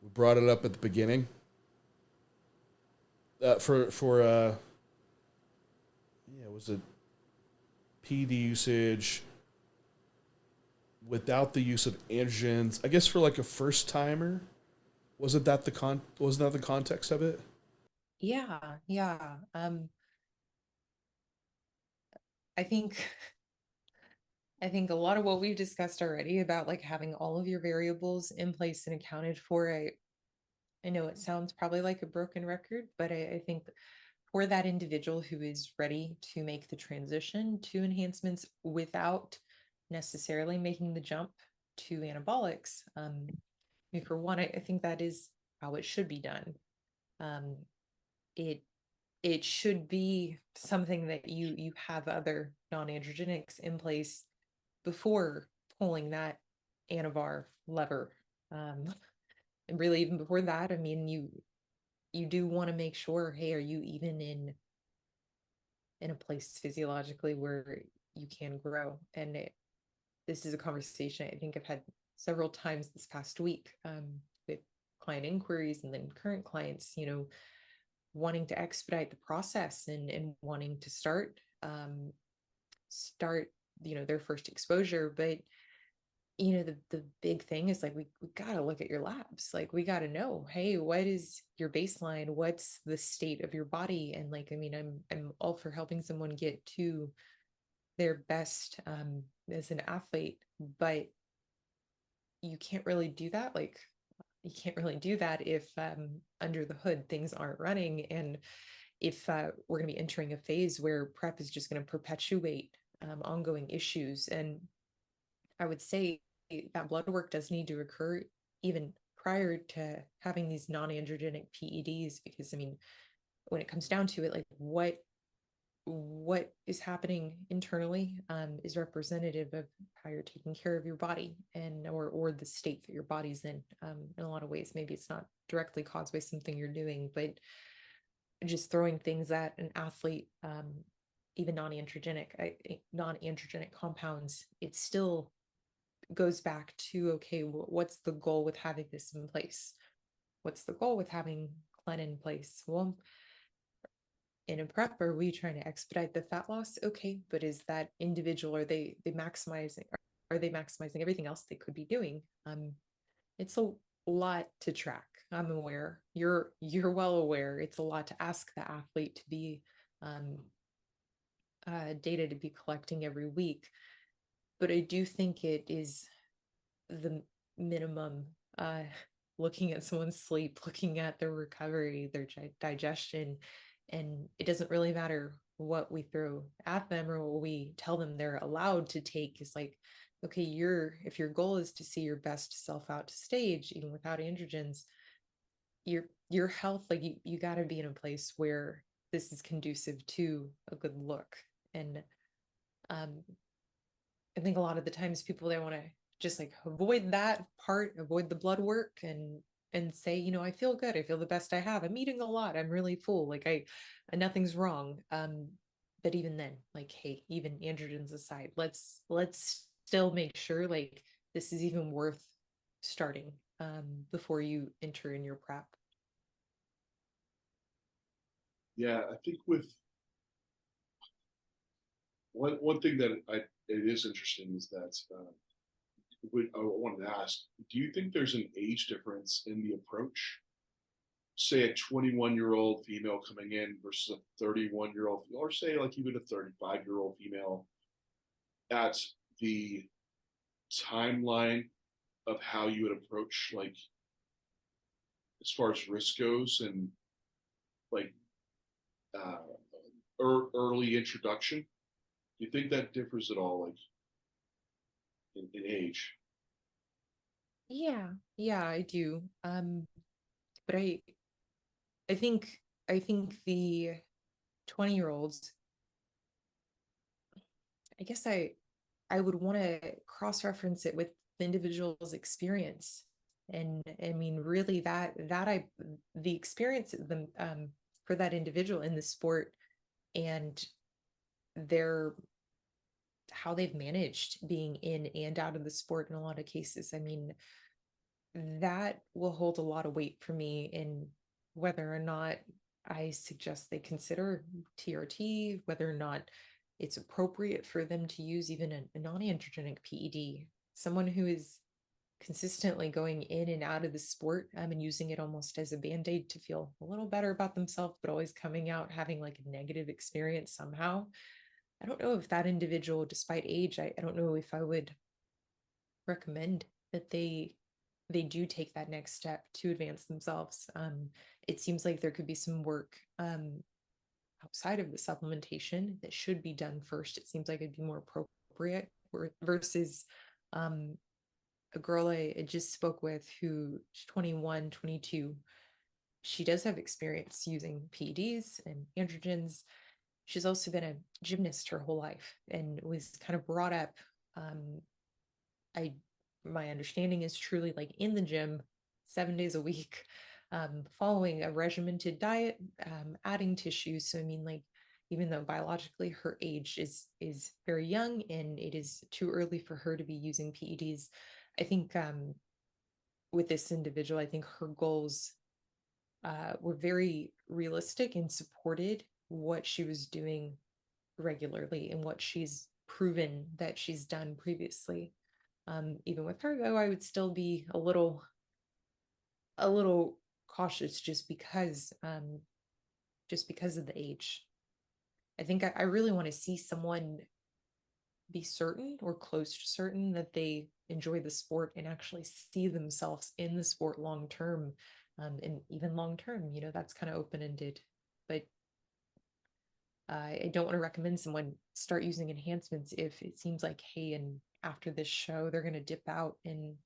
we brought it up at the beginning. For yeah, was it PED usage without the use of androgens? I guess for like a first timer, wasn't that the context of it? Yeah. Yeah. I think I think a lot of what we've discussed already about like having all of your variables in place and accounted for, I know it sounds probably like a broken record, but I think for that individual who is ready to make the transition to enhancements without necessarily making the jump to anabolics, for one, I think that is how it should be done. Um, it it should be something that you have other non-androgenics in place before pulling that Anavar lever. And really even before that, I mean, you do want to make sure, hey, are you even in a place physiologically where you can grow? And this is a conversation I think I've had several times this past week, with client inquiries and then current clients, wanting to expedite the process and wanting to start their first exposure. But the big thing is like we got to look at your labs. Like we got to know, hey, what is your baseline? What's the state of your body? And like, I mean, I'm all for helping someone get to their best as an athlete, but you can't really do that. Like you can't really do that if under the hood things aren't running, and if we're going to be entering a phase where prep is just going to perpetuate ongoing issues. And I would say that blood work does need to occur even prior to having these non-androgenic PEDs, because I mean, when it comes down to it, like what is happening internally is representative of how you're taking care of your body, and or the state that your body's in a lot of ways. Maybe it's not directly caused by something you're doing, but just throwing things at an athlete, even non-androgenic compounds, it still goes back to, okay, what's the goal with having this in place? What's the goal with having Clen in place? Well, in a prep, are we trying to expedite the fat loss? Okay, but is that individual, are they maximizing everything else they could be doing? It's a lot to track. I'm aware. You're well aware. It's a lot to ask the athlete to be data to be collecting every week. But I do think it is the minimum, looking at someone's sleep, looking at their recovery, their digestion. And it doesn't really matter what we throw at them or what we tell them they're allowed to take. Is like, okay, if your goal is to see your best self out to stage, even without androgens, your health, like you got to be in a place where this is conducive to a good look. And I think a lot of the times people, they want to just like avoid that part, avoid the blood work, and say, I feel good. I feel the best I have. I'm eating a lot. I'm really full. Like nothing's wrong. But even then, like, hey, even androgens aside, let's still make sure like this is even worth starting before you enter in your prep. Yeah, I think with one thing that it is interesting is that I wanted to ask, do you think there's an age difference in the approach? Say a 21-year-old female coming in versus a 31-year-old, or say like even a 35-year-old female, at the timeline of how you would approach, like as far as risk goes, and like uh, early introduction. Do you think that differs at all, like in age? Yeah, I do. But I think the 20-year-olds, I guess I would want to cross-reference it with the individual's experience. And I mean, really the experience of them, for that individual in the sport, and their how they've managed being in and out of the sport in a lot of cases. I mean, that will hold a lot of weight for me in whether or not I suggest they consider TRT, whether or not it's appropriate for them to use even a non-androgenic PED. Someone who is consistently going in and out of the sport, and using it almost as a band-aid to feel a little better about themselves, but always coming out having like a negative experience somehow. I don't know if that individual, despite age, I don't know if I would recommend that they do take that next step to advance themselves. It seems like there could be some work outside of the supplementation that should be done first. It seems like it'd be more appropriate versus a girl I just spoke with who's 21, 22. She does have experience using PEDs and androgens. She's also been a gymnast her whole life and was kind of brought up. I my understanding is truly like in the gym 7 days a week, following a regimented diet, adding tissue. So I mean, like, even though biologically her age is very young and it is too early for her to be using PEDs, I think with this individual, I think her goals were very realistic and supported what she was doing regularly and what she's proven that she's done previously. Even with her though, I would still be a little cautious just because of the age. I think I really want to see someone be certain or close to certain that they enjoy the sport and actually see themselves in the sport long term. And even long term, that's kind of open ended. But I don't want to recommend someone start using enhancements if it seems like, hey, and after this show, they're going to dip out and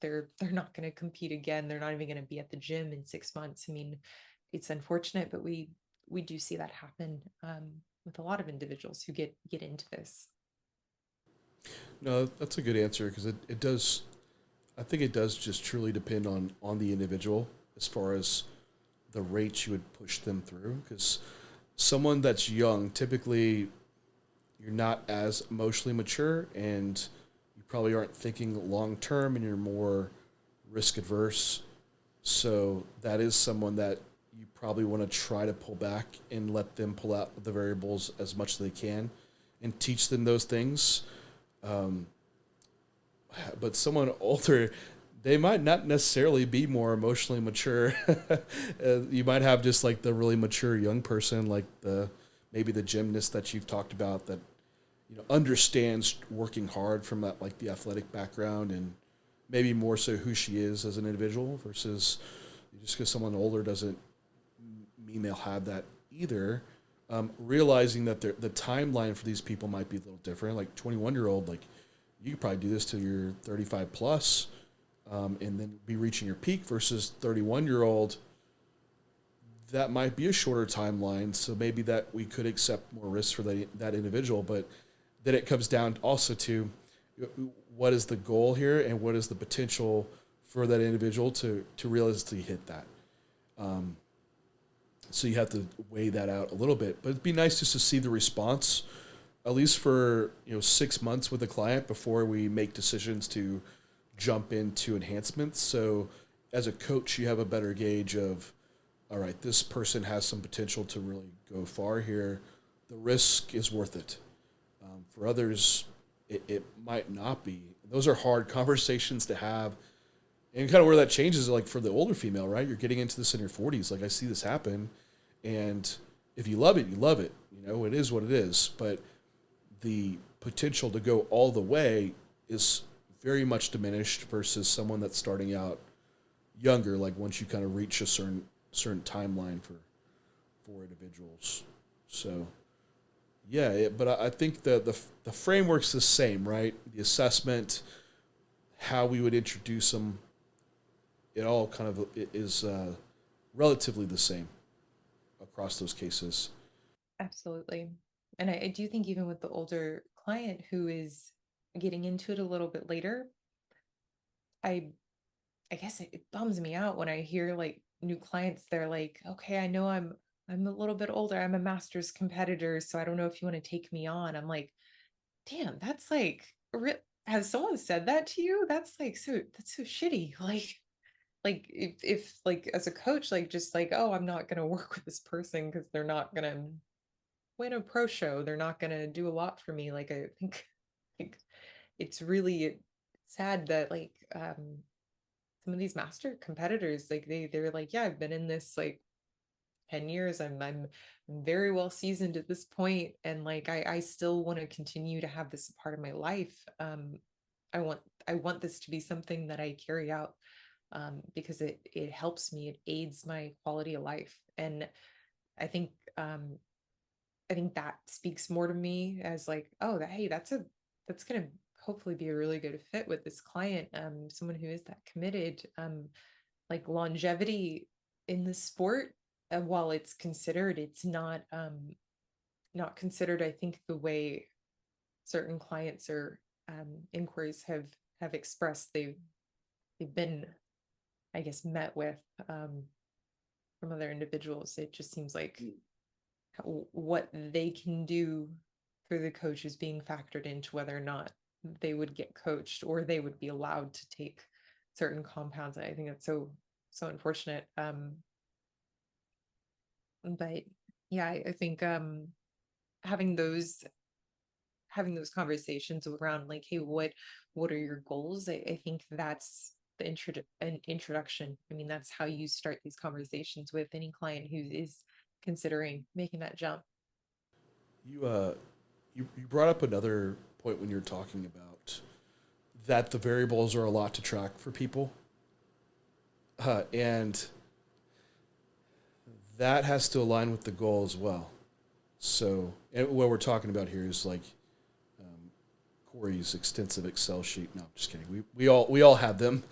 they're not going to compete again. They're not even going to be at the gym in 6 months. I mean, it's unfortunate, but we do see that happen with a lot of individuals who get into this. No, that's a good answer because it does. I think it does just truly depend on the individual as far as the rates you would push them through. Because someone that's young, typically, you're not as emotionally mature, and you probably aren't thinking long term, and you're more risk adverse. So that is someone that you probably want to try to pull back and let them pull out the variables as much as they can, and teach them those things. Um, but someone older, they might not necessarily be more emotionally mature. You might have just like the really mature young person, like the maybe the gymnast that you've talked about that understands working hard from that like the athletic background and maybe more so who she is as an individual versus just because someone older doesn't mean they'll have that either. Realizing that the timeline for these people might be a little different. Like 21-year-old, like you could probably do this till you're 35 plus, and then be reaching your peak versus 31-year-old. That might be a shorter timeline, so maybe that we could accept more risks for that individual. But then it comes down also to what is the goal here and what is the potential for that individual to realistically hit that. Um, so you have to weigh that out a little bit. But it'd be nice just to see the response, at least for 6 months with a client before we make decisions to jump into enhancements. So as a coach, you have a better gauge of, all right, this person has some potential to really go far here. The risk is worth it. For others, it might not be. Those are hard conversations to have. And kind of where that changes, like for the older female, right? You're getting into this in your 40s. Like I see this happen. And if you love it, you love it. It is what it is. But the potential to go all the way is very much diminished versus someone that's starting out younger. Like once you kind of reach a certain timeline for individuals. So yeah, but I think the framework's the same, right? The assessment, how we would introduce them, it all kind of is relatively the same across those cases. Absolutely. And I do think even with the older client who is getting into it a little bit later, I I guess it bums me out when I hear like new clients, they're like, okay, I know I'm a little bit older. I'm a master's competitor, so I don't know if you want to take me on. I'm like, damn, that's like has someone said that to you? That's so shitty. Like if like as a coach, like just like, oh, I'm not gonna work with this person because they're not gonna win a pro show. They're not gonna do a lot for me. Like I think like it's really sad that like some of these master competitors, like they're like, yeah, I've been in this like 10 years. I'm very well seasoned at this point, and like I still want to continue to have this a part of my life. I want I want this to be something that I carry out, because it helps me, it aids my quality of life. And I think um I think that speaks more to me as like, oh, that hey, that's gonna hopefully be a really good fit with this client, someone who is that committed. Like longevity in the sport, while it's considered, it's not considered, I think, the way certain clients or inquiries have expressed they've been, I guess, met with from other individuals. It just seems like what they can do for the coach is being factored into whether or not they would get coached or they would be allowed to take certain compounds. I think that's so unfortunate. But yeah, I think having those conversations around like, hey, what are your goals? I think that's an introduction. I mean, that's how you start these conversations with any client who is considering making that jump. You brought up another point when you're talking about that the variables are a lot to track for people, and that has to align with the goal as well. So, and what we're talking about here is like Cory's extensive Excel sheet. No, I'm just kidding. We all have them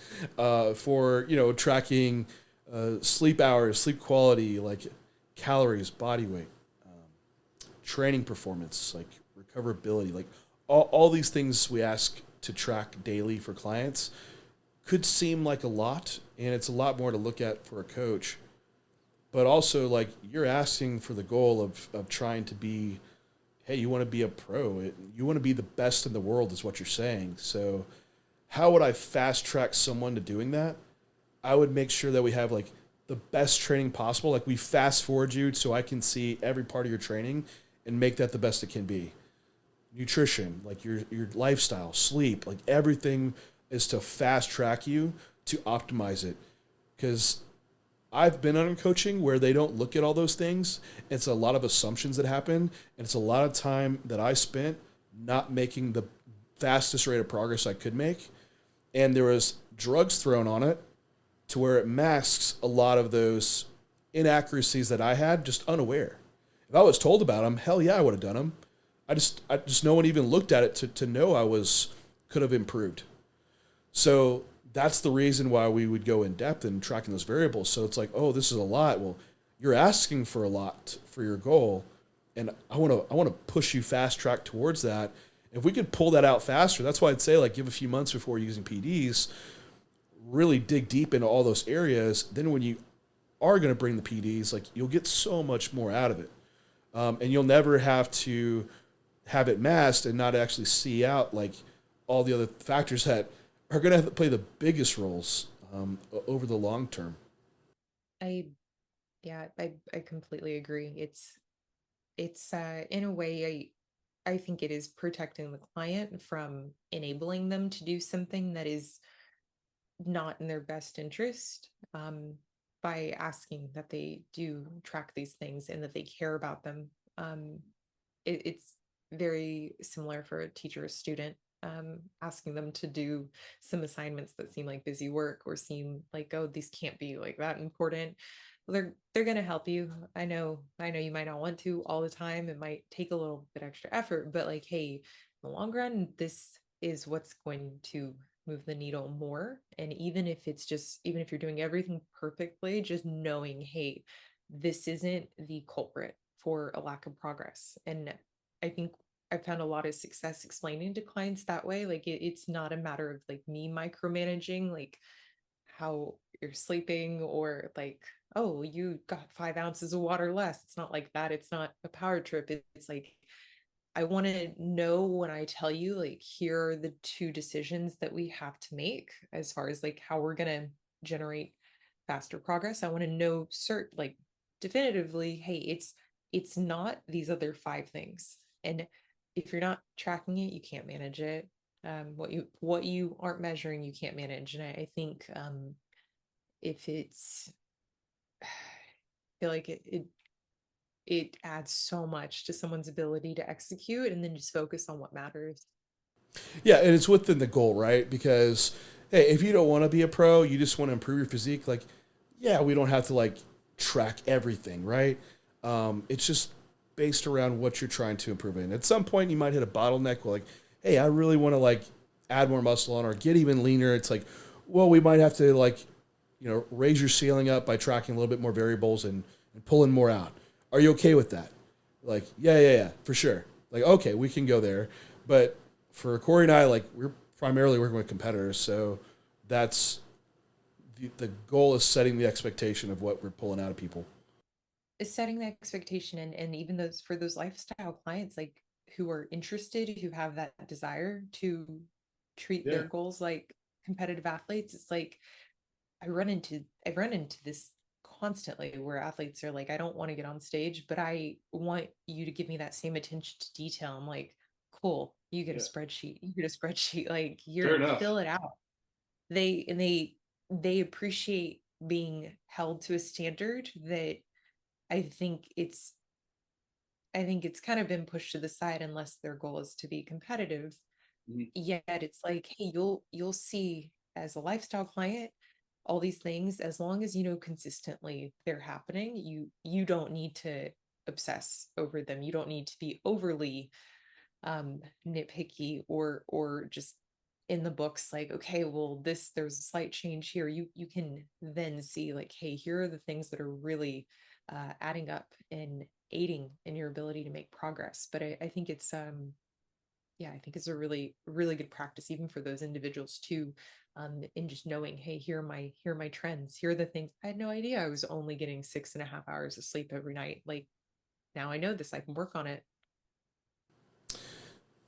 for tracking sleep hours, sleep quality, like calories, body weight, training performance, like recoverability, like all these things we ask to track daily for clients could seem like a lot, and it's a lot more to look at for a coach. But also, like, you're asking for the goal of trying to be, hey, you want to be a pro. You want to be the best in the world is what you're saying. So how would I fast track someone to doing that? I would make sure that we have, like, the best training possible. Like, we fast forward you so I can see every part of your training and make that the best it can be. Nutrition, like your lifestyle, sleep, like everything is to fast track you to optimize it. Because I've been on coaching where they don't look at all those things. It's a lot of assumptions that happen, and it's a lot of time that I spent not making the fastest rate of progress I could make. And there was drugs thrown on it to where it masks a lot of those inaccuracies that I had just unaware. If I was told about them, hell yeah, I would have done them. I just no one even looked at it to know could have improved. So that's the reason why we would go in depth in tracking those variables. So it's like, oh, this is a lot. Well, you're asking for a lot for your goal, and I want to push you fast track towards that. If we could pull that out faster, that's why I'd say like give a few months before using PEDs, really dig deep into all those areas. Then when you are going to bring the PEDs, like you'll get so much more out of it, and you'll never have to have it masked and not actually see out like all the other factors that are going to play the biggest roles over the long term. I Yeah, I completely agree. It's in a way I think it is protecting the client from enabling them to do something that is not in their best interest, by asking that they do track these things and that they care about them. It's very similar for a teacher or student, asking them to do some assignments that seem like busy work or seem like, oh, these can't be like that important. Well, they're going to help you. I know you might not want to all the time. It might take a little bit extra effort, but like, hey, in the long run, this is what's going to move the needle more. And even if you're doing everything perfectly, just knowing, hey, this isn't the culprit for a lack of progress. And I think I found a lot of success explaining to clients that way. Like it's not a matter of like me micromanaging, like how you're sleeping or like, oh, you got 5 ounces of water less. It's not like that. It's not a power trip. It's like, I want to know when I tell you, like, here are the two decisions that we have to make as far as like how we're going to generate faster progress. I want to know like definitively, hey, it's not these other 5 things. And if you're not tracking it, you can't manage it. What you aren't measuring, you can't manage. And I think if it's I feel like it adds so much to someone's ability to execute and then just focus on what matters. Yeah, and it's within the goal, right? Because hey, if you don't want to be a pro, you just want to improve your physique. Like, yeah, we don't have to like track everything, right? It's just based around what you're trying to improve in. At some point, you might hit a bottleneck where like, hey, I really want to like add more muscle on or get even leaner. It's like, well, we might have to like, raise your ceiling up by tracking a little bit more variables and pulling more out. Are you okay with that? Like, yeah, for sure. Like, okay, we can go there. But for Cory and I, like, we're primarily working with competitors. So that's the goal is setting the expectation of what we're pulling out of people. Is setting the expectation, and even those for those lifestyle clients like who are interested, who have that desire to treat Yeah. their goals like competitive athletes. It's like I've run into this constantly where athletes are like, I don't want to get on stage, but I want you to give me that same attention to detail. I'm like, cool, you get a Yeah. spreadsheet, you get a spreadsheet, like Fair you're enough. fill it out. They appreciate being held to a standard that I think it's I think it's kind of been pushed to the side unless their goal is to be competitive. Mhm. Yet it's like, hey, you'll see as a lifestyle client all these things as long as you know consistently they're happening. You don't need to obsess over them. You don't need to be overly nitpicky or just in the books like, okay, well, this there's a slight change here. You can then see like, hey, here are the things that are really adding up and aiding in your ability to make progress. But I think it's yeah, I think it's a really good practice even for those individuals too, in just knowing, hey, here are my trends, here are the things I had no idea I was only getting 6.5 hours of sleep every night. Like now I know this, I can work on it.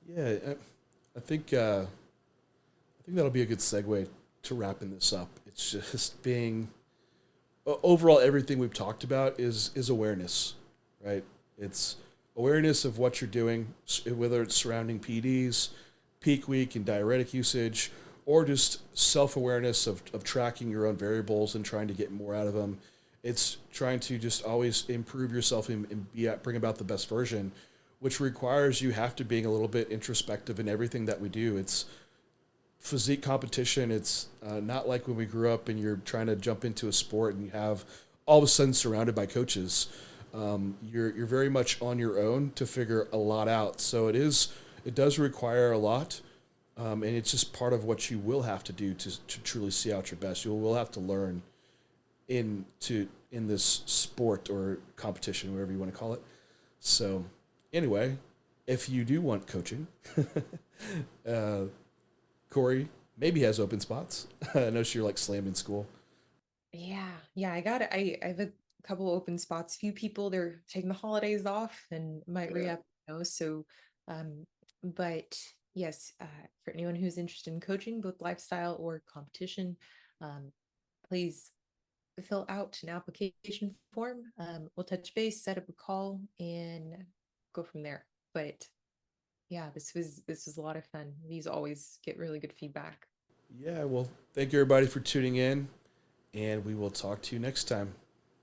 Yeah, I think I think that'll be a good segue to wrapping this up. It's just being overall everything we've talked about is awareness, right? It's awareness of what you're doing, whether it's surrounding PDs, peak week, and diuretic usage, or just self awareness of tracking your own variables and trying to get more out of them. It's trying to just always improve yourself and bring about the best version, which requires you have to being a little bit introspective in everything that we do. It's physique competition. It's not like when we grew up and you're trying to jump into a sport and you have all of a sudden surrounded by coaches. You're very much on your own to figure a lot out. So it does require a lot, and it's just part of what you will have to do to truly see out your best. You will have to learn in this sport or competition, whatever you want to call it. So anyway, if you do want coaching, uh, Cory maybe has open spots. I know you're like slammed in school. Yeah, I got it. I have a couple open spots. Few people they're taking the holidays off and might Yeah. re-up, so um but yes, for anyone who's interested in coaching, both lifestyle or competition, um, please fill out an application form. We'll touch base, set up a call, and go from there. But yeah, this was a lot of fun. These always get really good feedback. Yeah, well, thank you everybody for tuning in, and we will talk to you next time.